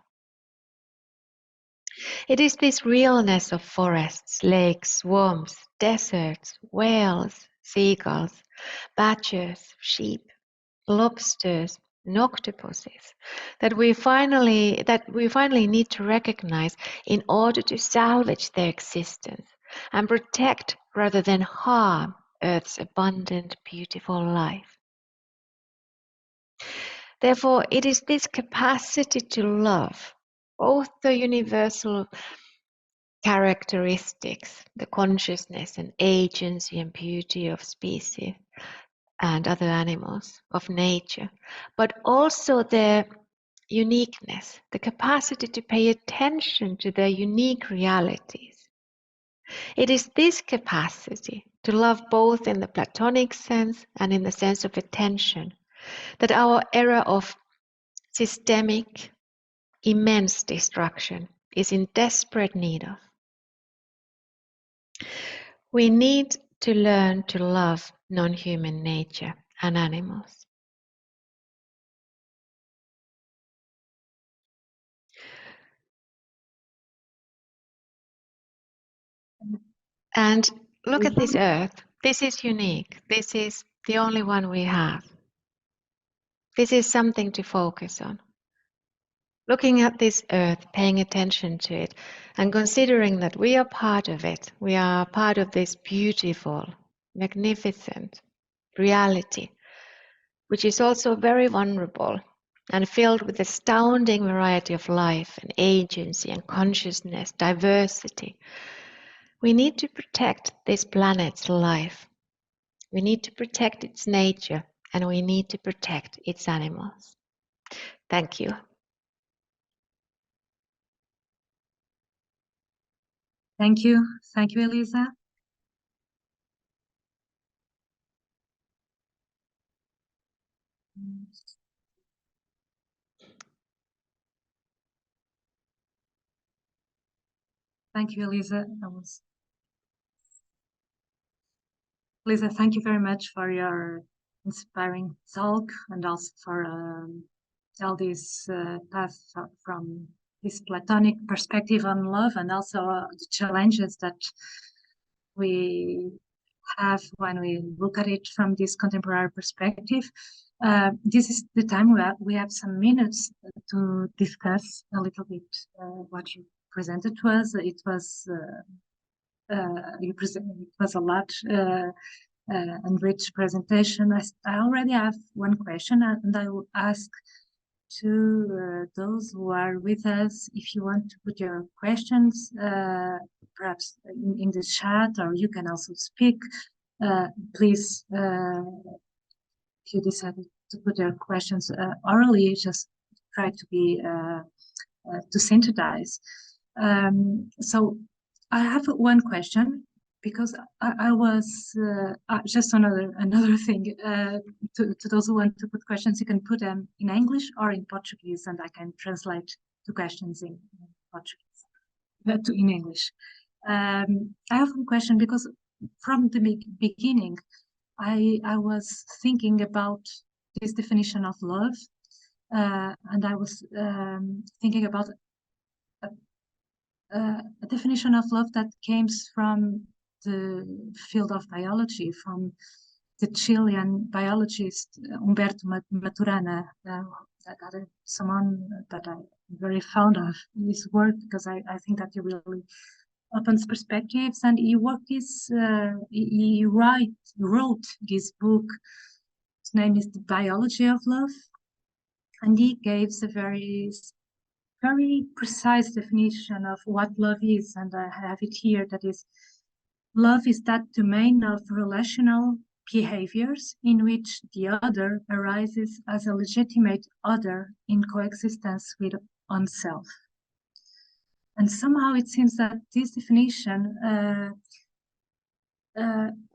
It is this realness of forests, lakes, swamps, deserts, whales, seagulls, badgers, sheep, lobsters, and octopuses that we finally need to recognize in order to salvage their existence and protect rather than harm Earth's abundant, beautiful life. Therefore, it is this capacity to love, both the universal characteristics, the consciousness and agency and beauty of species and other animals, of nature, but also their uniqueness, the capacity to pay attention to their unique realities. It is this capacity to love both in the Platonic sense and in the sense of attention that our era of systemic, immense destruction is in desperate need of. We need to learn to love non-human nature and animals. And look at this earth. This is unique. This is the only one we have. This is something to focus on. Looking at this earth, paying attention to it, and considering that we are part of it. We are part of this beautiful, magnificent reality, which is also very vulnerable and filled with astounding variety of life and agency and consciousness, diversity. We need to protect this planet's life. We need to protect its nature, and we need to protect its animals. Thank you. Thank you. Thank you, Elisa. Thank you, Elisa. Elisa, thank you very much for your inspiring talk and also for all this path from this Platonic perspective on love and also the challenges that we have when we look at it from this contemporary perspective. This is the time we have some minutes to discuss a little bit what you presented to us. It was it was a lot and rich presentation. I already have one question, and I will ask to those who are with us if you want to put your questions perhaps in the chat, or you can also speak. Please, if you decided to put your questions orally, just try to be to synthesize. So I have one question, because I was just another thing to those who want to put questions. You can put them in English or in Portuguese, and I can translate the questions in Portuguese in English. I have a question because from the beginning, I was thinking about this definition of love, and I was thinking about a definition of love that comes from the field of biology, from the Chilean biologist Humberto Maturana, someone that I'm very fond of his work, because I think that he really opens perspectives, and he wrote this book. Its name is The Biology of Love, and he gives a very precise definition of what love is, and I have it here. That is, love is that domain of relational behaviors in which the other arises as a legitimate other in coexistence with oneself. And somehow it seems that this definition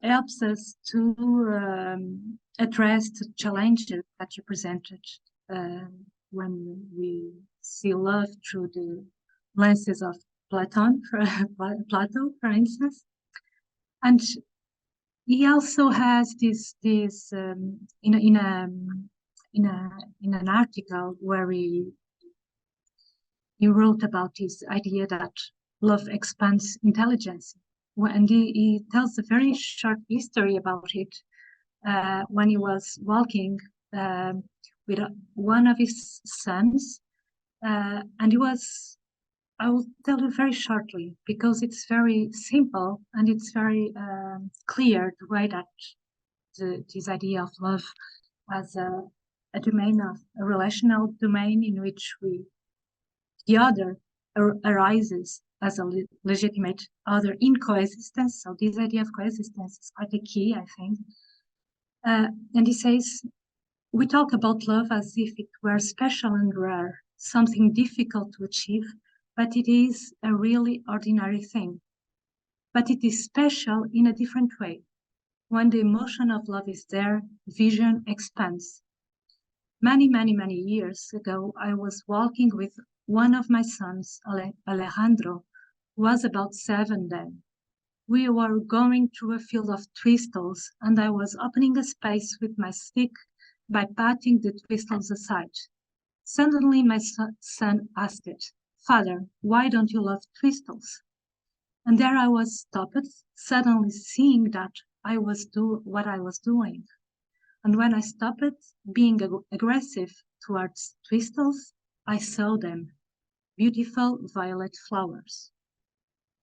helps us to address the challenges that you presented when we see love through the lenses of Plato, for instance. And he also has this in an article where he wrote about this idea that love expands intelligence, and he tells a very short history about it. When he was walking with one of his sons, and he was, I will tell you very shortly, because it's very simple and it's very clear the way that this idea of love as a domain of a relational domain in which the other arises as a legitimate other in coexistence. So this idea of coexistence is quite a key, I think. And he says, we talk about love as if it were special and rare, something difficult to achieve, but it is a really ordinary thing. But it is special in a different way. When the emotion of love is there, vision expands. Many, many, many years ago, I was walking with one of my sons, Alejandro, who was about 7 then. We were going through a field of twistles, and I was opening a space with my stick by patting the twistles aside. Suddenly, my son asked it, "Father, why don't you love twistles?" And there I was stopped, suddenly seeing that I was what I was doing. And when I stopped being aggressive towards twistles, I saw them, beautiful violet flowers.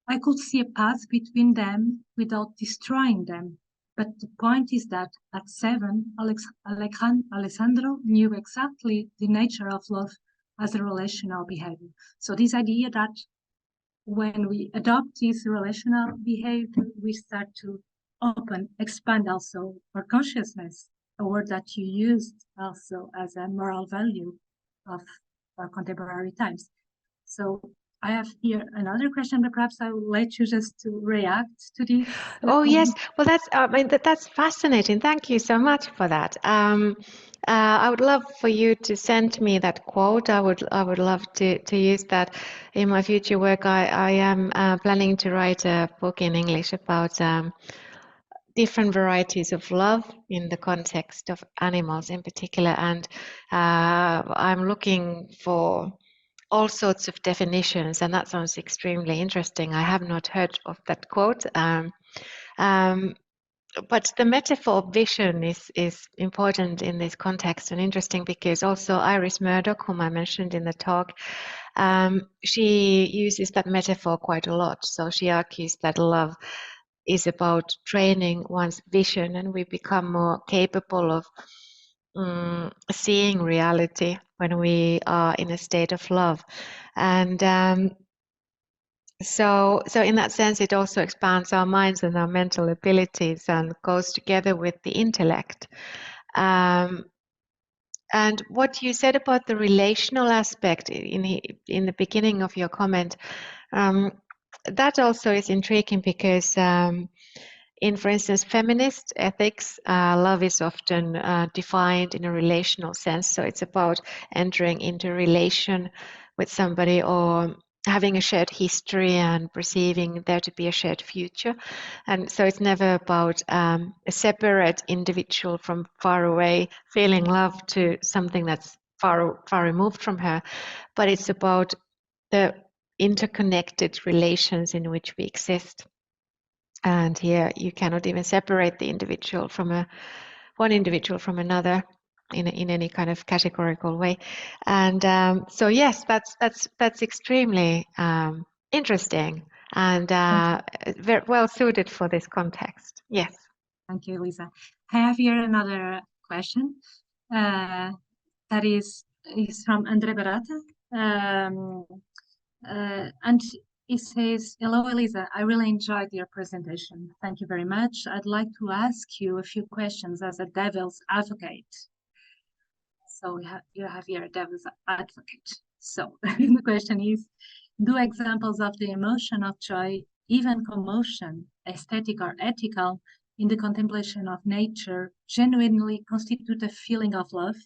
I could see a path between them without destroying them. But the point is that at 7, Alessandro knew exactly the nature of love as a relational behavior. So this idea that when we adopt this relational behavior, we start to expand also our consciousness, a word that you used also as a moral value of our contemporary times. So I have here another question, but perhaps I will let you just to react to this. Oh yes, well that's fascinating. Thank you so much for that. I would love for you to send me that quote. I would love to use that in my future work. I am planning to write a book in English about different varieties of love in the context of animals in particular, and I'm looking for all sorts of definitions, and that sounds extremely interesting. I have not heard of that quote. But the metaphor of vision is important in this context and interesting because also Iris Murdoch, whom I mentioned in the talk, she uses that metaphor quite a lot. So she argues that love is about training one's vision, and we become more capable of seeing reality when we are in a state of love. And so in that sense, it also expands our minds and our mental abilities and goes together with the intellect. And what you said about the relational aspect in the beginning of your comment, that also is intriguing because in, for instance, feminist ethics, love is often defined in a relational sense. So it's about entering into relation with somebody or having a shared history and perceiving there to be a shared future. And so it's never about a separate individual from far away feeling love to something that's far removed from her, but it's about the interconnected relations in which we exist. And here you cannot even separate the individual from one individual from another in any kind of categorical way. And so yes, that's extremely interesting and very well suited for this context. Yes. Thank you, Lisa. I have here another question that is from Andre Barata. And he says, "Hello, Elisa. I really enjoyed your presentation. Thank you very much. I'd like to ask you a few questions as a devil's advocate." So you have here a devil's advocate. So the question is, do examples of the emotion of joy, even commotion, aesthetic or ethical, in the contemplation of nature, genuinely constitute a feeling of love?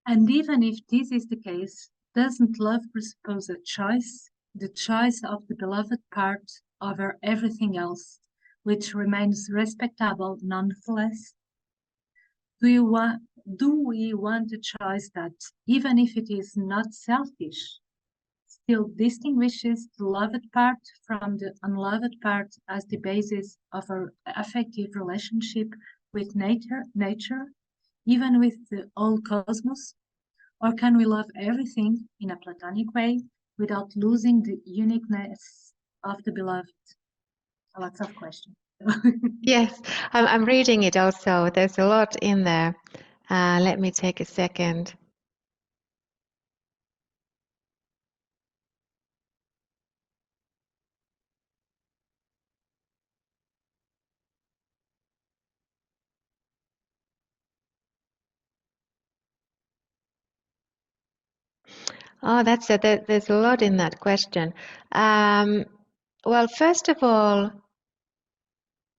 And even if this is the case, doesn't love presuppose a choice, the choice of the beloved part over everything else, which remains respectable nonetheless? Do we want a choice that, even if it is not selfish, still distinguishes the loved part from the unloved part as the basis of our affective relationship with nature, even with the whole cosmos? Or can we love everything in a platonic way without losing the uniqueness of the beloved? Lots of questions. Yes, I'm reading it also. There's a lot in there. Let me take a second. Oh, there's a lot in that question. Well, first of all,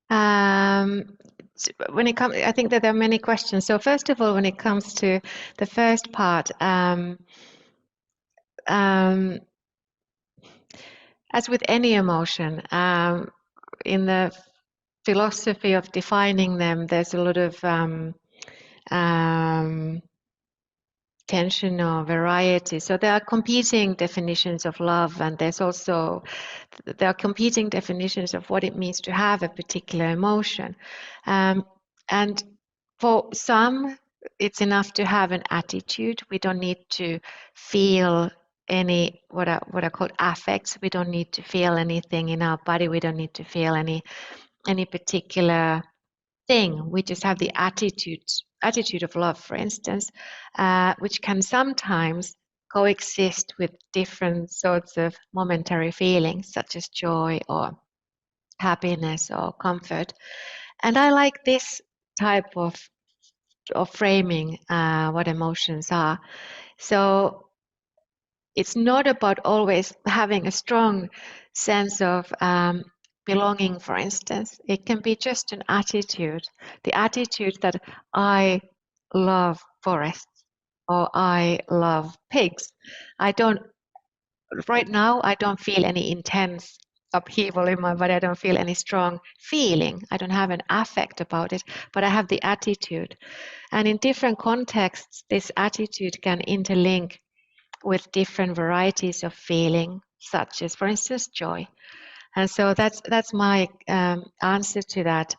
when it comes, I think that there are many questions. So first of all, when it comes to the first part, as with any emotion, in the philosophy of defining them, there's a lot of tension or variety. So there are competing definitions of love, and there are competing definitions of what it means to have a particular emotion. And for some, it's enough to have an attitude. We don't need to feel any what are called affects. We don't need to feel anything in our body. We don't need to feel any particular thing. We just have the attitude of love, for instance, which can sometimes coexist with different sorts of momentary feelings, such as joy or happiness or comfort. And I like this type of framing what emotions are. So it's not about always having a strong sense of belonging, for instance. It can be just an attitude, the attitude that I love forests or I love pigs. Right now, I don't feel any intense upheaval in my body. I don't feel any strong feeling. I don't have an affect about it, but I have the attitude. And in different contexts, this attitude can interlink with different varieties of feeling, such as, for instance, joy. And so that's my answer to that.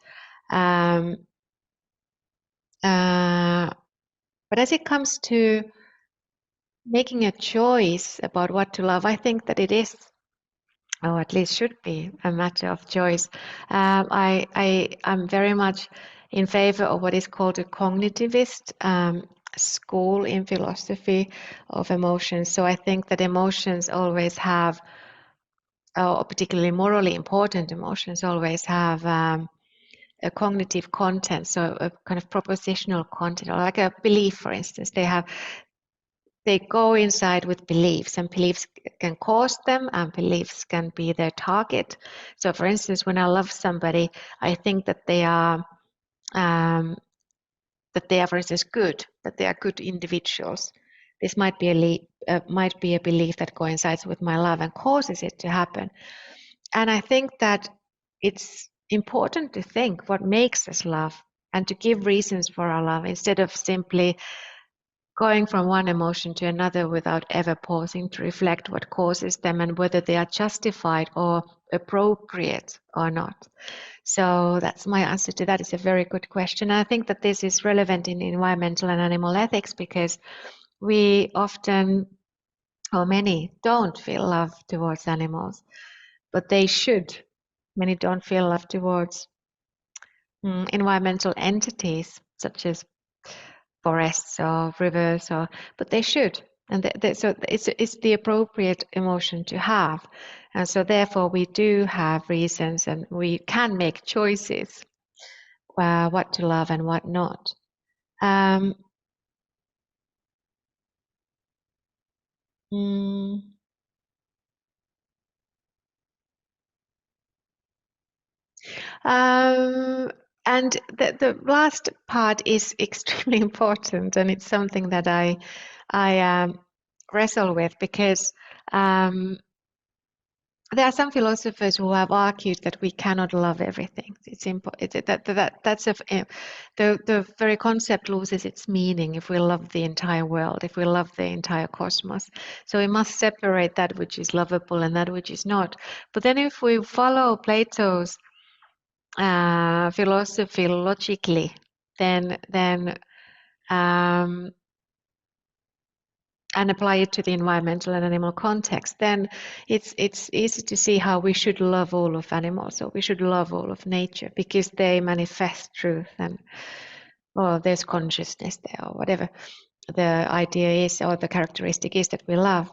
But as it comes to making a choice about what to love, I think that it is, or at least should be, a matter of choice. I'm very much in favor of what is called a cognitivist school in philosophy of emotions. So I think that emotions always have, or particularly morally important emotions, always have a cognitive content, so a kind of propositional content, or like a belief, for instance. They go inside with beliefs, and beliefs can cause them, and beliefs can be their target. So, for instance, when I love somebody, I think that they are, for instance, good, that they are good individuals. This might be a belief that coincides with my love and causes it to happen. And I think that it's important to think what makes us love and to give reasons for our love instead of simply going from one emotion to another without ever pausing to reflect what causes them and whether they are justified or appropriate or not. So that's my answer to that. It's a very good question. I think that this is relevant in environmental and animal ethics because we often, or many, don't feel love towards animals, but they should. Many don't feel love towards environmental entities such as forests or rivers, but they should, and so it's the appropriate emotion to have, and so therefore we do have reasons, and we can make choices what to love and what not. And the last part is extremely important, and it's something that I wrestle with because there are some philosophers who have argued that we cannot love everything. The very concept loses its meaning if we love the entire world, if we love the entire cosmos. So we must separate that which is lovable and that which is not. But then if we follow Plato's philosophy logically, then and apply it to the environmental and animal context, then it's easy to see how we should love all of animals, or we should love all of nature, because they manifest truth, and or there's consciousness there, or whatever the idea is or the characteristic is that we love.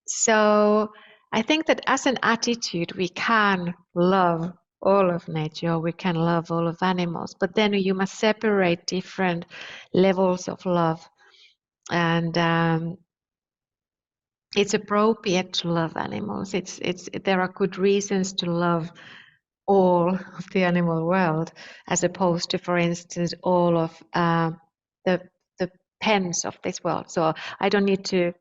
So I think that as an attitude we can love all of nature, or we can love all of animals, but then you must separate different levels of love. And it's appropriate to love animals. There are good reasons to love all of the animal world, as opposed to, for instance, all of the pens of this world. So I don't need to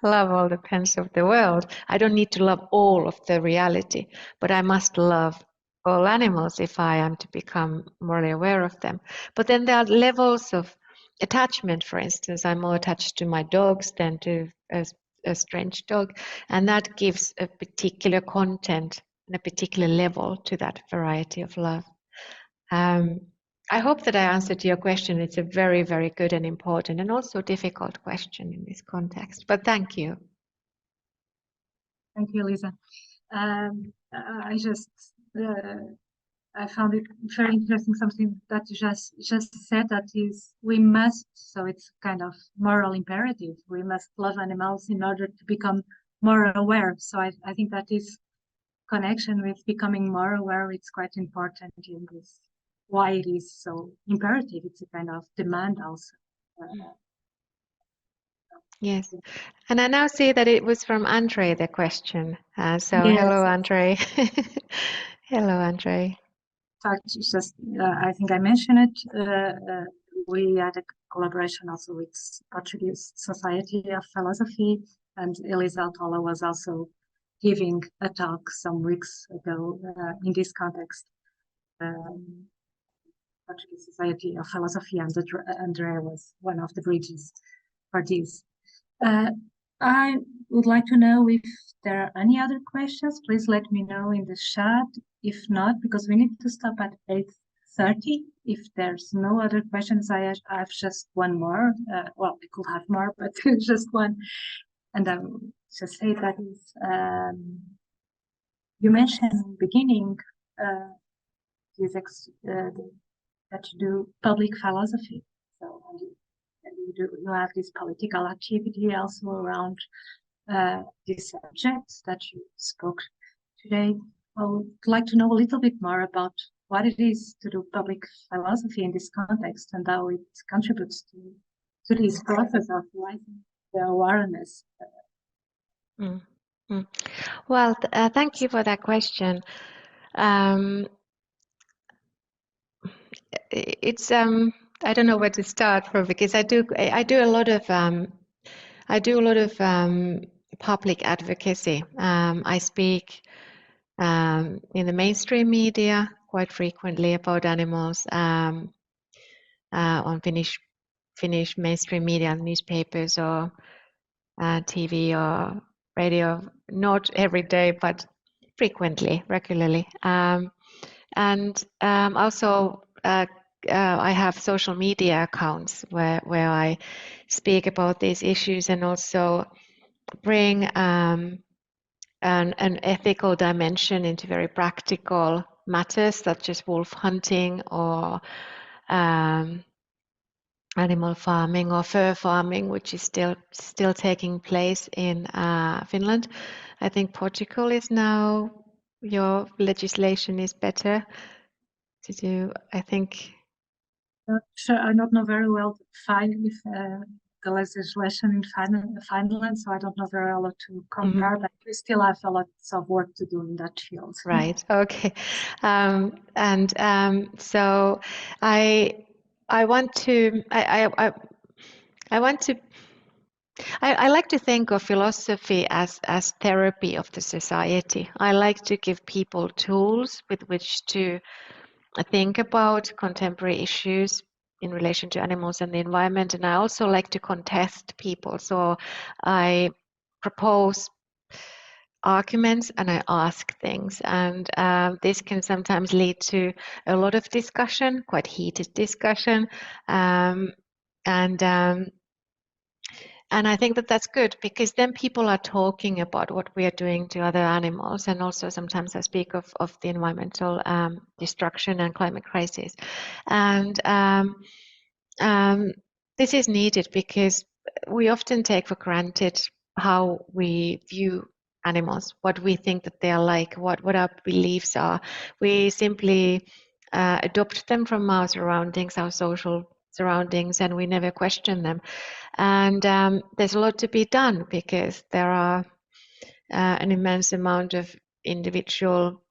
love all the pens of the world. I don't need to love all of the reality, but I must love all animals if I am to become morally aware of them. But then there are levels of attachment. For instance, I'm more attached to my dogs than to a strange dog, and that gives a particular content and a particular level to that variety of love. I hope that I answered your question. It's a very, very good and important and also difficult question in this context, but thank you. Thank you, Elisa. I found it very interesting, something that you just said, that is, we must, so it's kind of moral imperative, we must love animals in order to become more aware. So I think that is connection with becoming more aware, it's quite important in this, why it is so imperative. It's a kind of demand also. Yes, and I now see that it was from Andre, the question. So yes. Hello, Andre. Hello, Andre. In fact, just I think I mentioned it. We had a collaboration also with Portuguese Society of Philosophy, and Elisa Aaltola was also giving a talk some weeks ago in this context. Portuguese Society of Philosophy, and Andrea was one of the bridges for this. I would like to know if there are any other questions. Please let me know in the chat. If not, because we need to stop at 8:30. If there's no other questions, I have just one more. Well, I could have more, but just one. And I will just say that is, you mentioned in the beginning that you do public philosophy. So you have this political activity also around this subject that you spoke today. I would like to know a little bit more about what it is to do public philosophy in this context and how it contributes to this process of raising the awareness. Well, thank you for that question. It's I don't know where to start from, because I do a lot of public advocacy. I speak in the mainstream media quite frequently about animals, on Finnish mainstream media, newspapers or TV or radio. Not every day, but frequently, regularly. And also I have social media accounts where I speak about these issues and also bring an ethical dimension into very practical matters, such as wolf hunting or animal farming or fur farming, which is still taking place in Finland. I think Portugal is now, your legislation is better to do, I think. Sure, I don't know very well if the legislation in Finland, so I don't know very well to compare, but we still have a lot of work to do in that field. Right. Okay. So I want to I like to think of philosophy as therapy of the society. I like to give people tools with which to think about contemporary issues in relation to animals and the environment, and I also like to contest people. So I propose arguments and I ask things, and this can sometimes lead to a lot of discussion, quite heated discussion, and I think that that's good, because then people are talking about what we are doing to other animals, and also sometimes I speak of the environmental destruction and climate crisis, and this is needed because we often take for granted how we view animals, what we think that they are like, what our beliefs are. We simply adopt them from our surroundings, our social surroundings, and we never question them. And there's a lot to be done, because there are an immense amount of individual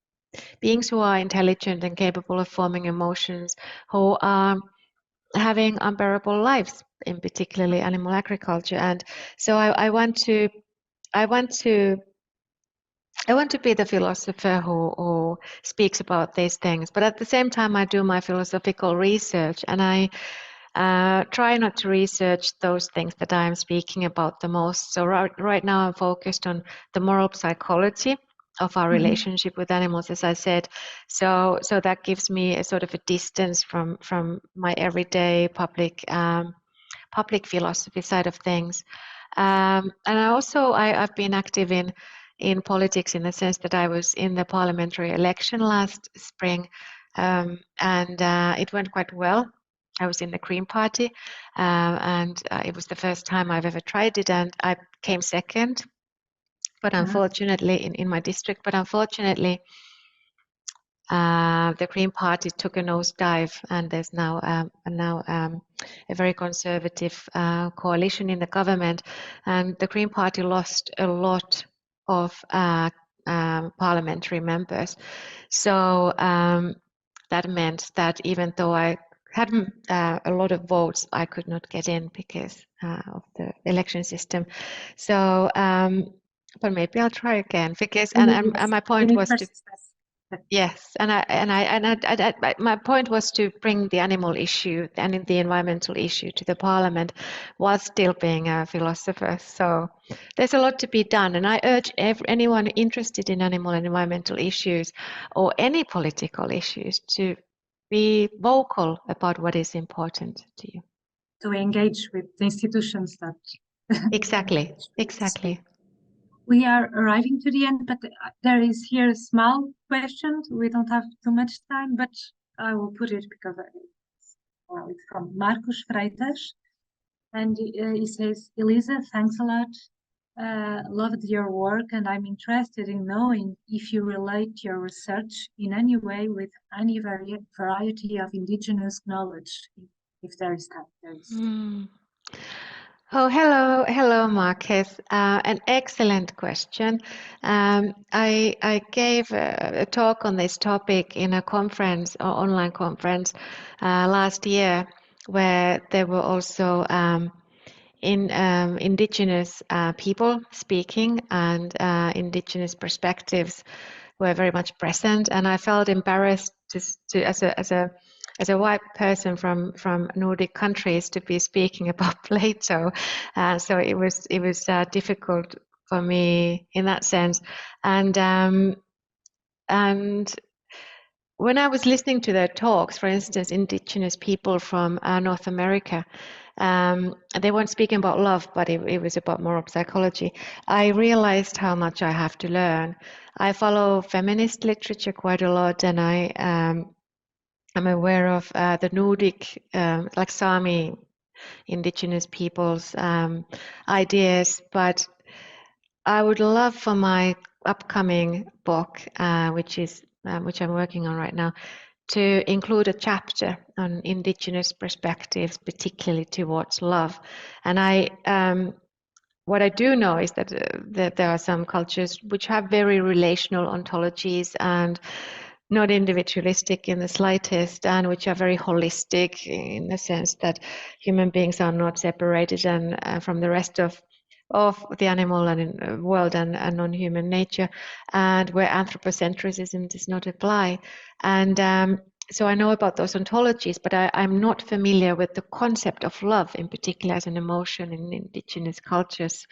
beings who are intelligent and capable of forming emotions, who are having unbearable lives, in particularly animal agriculture. And so I want to be the philosopher who speaks about these things, but at the same time I do my philosophical research, and I try not to research those things that I'm speaking about the most. So right now I'm focused on the moral psychology of our relationship with animals, as I said. So that gives me a sort of a distance from my everyday public philosophy side of things. And I've been active in politics, in the sense that I was in the parliamentary election last spring, and it went quite well. I was in the Green Party, and it was the first time I've ever tried it, and I came second. But unfortunately, in my district, the Green Party took a nosedive, and there's now a very conservative coalition in the government, and the Green Party lost a lot of parliamentary members. So that meant that even though I had a lot of votes, I could not get in because of the election system. So, but maybe I'll try again, because and my point was to. Yes, my point was to bring the animal issue and the environmental issue to the parliament while still being a philosopher. So there's a lot to be done, and I urge anyone interested in animal and environmental issues or any political issues to be vocal about what is important to you. To engage with the institutions that. Exactly. We are arriving to the end, but there is here a small question. We don't have too much time, but I will put it because it's from Marcos Freitas, and he says, Elisa, thanks a lot. Loved your work, and I'm interested in knowing if you relate your research in any way with any variety of indigenous knowledge, if there is that. Oh, hello, Marcus. An excellent question. I gave a talk on this topic in a conference, or online conference, last year, where there were also indigenous people speaking, and indigenous perspectives were very much present. And I felt embarrassed as a white person from Nordic countries to be speaking about Plato, so it was difficult for me in that sense. And when I was listening to their talks, for instance, indigenous people from North America, they weren't speaking about love, but it was about moral psychology. I realized how much I have to learn. I follow feminist literature quite a lot, and I'm aware of the Nordic, like Sami indigenous peoples' ideas, but I would love for my upcoming book, which I'm working on right now, to include a chapter on indigenous perspectives, particularly towards love. And what I do know is that there are some cultures which have very relational ontologies and not individualistic in the slightest, and which are very holistic in the sense that human beings are not separated and from the rest of of the animal and world and non-human nature, and where anthropocentrism does not apply. And so I know about those ontologies, but I'm not familiar with the concept of love in particular as an emotion in indigenous cultures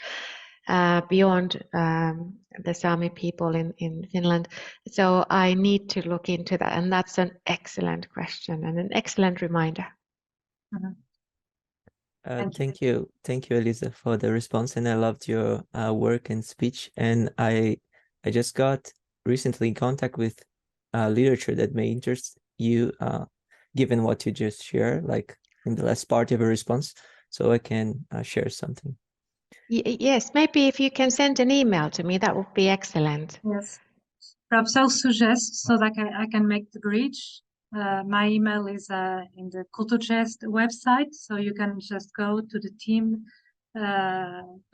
beyond the Sami people in Finland. So I need to look into that, and that's an excellent question and an excellent reminder. Thank you, Elisa, for the response, and I loved your work and speech. And I just got recently in contact with literature that may interest you, given what you just shared, like in the last part of your response, so I can share something. Yes, maybe if you can send an email to me, that would be excellent. Yes, perhaps I'll suggest so that I can make the bridge. My email is in the Kulturchest website, so you can just go to the team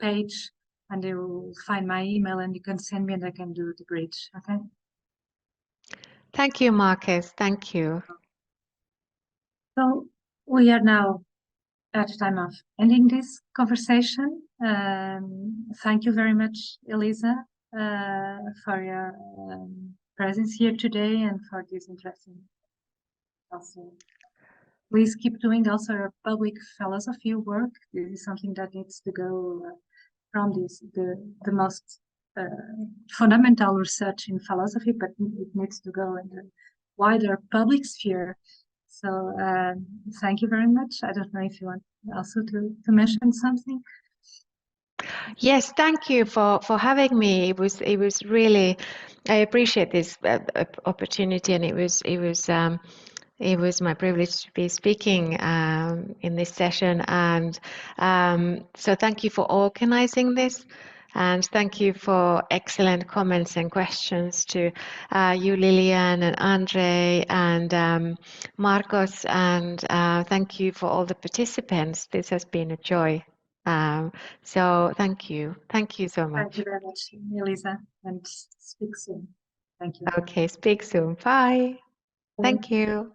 page and you will find my email and you can send me and I can do the bridge, okay? Thank you, Marcus. Thank you. So we are now at the time of ending this conversation. Thank you very much, Elisa, for your presence here today and for this interesting also. Please keep doing also your public philosophy work. This is something that needs to go from the most fundamental research in philosophy, but it needs to go in the wider public sphere. So thank you very much. I don't know if you want also to mention something. Yes, thank you for having me. It was really, I appreciate this opportunity, and it was my privilege to be speaking in this session. And so thank you for organizing this. And thank you for excellent comments and questions to you, Lilian, and Andre, and Marcos. And thank you for all the participants. This has been a joy. So thank you. Thank you so much. Thank you very much, Elisa, and speak soon. Thank you. Okay, speak soon. Bye. Thank you.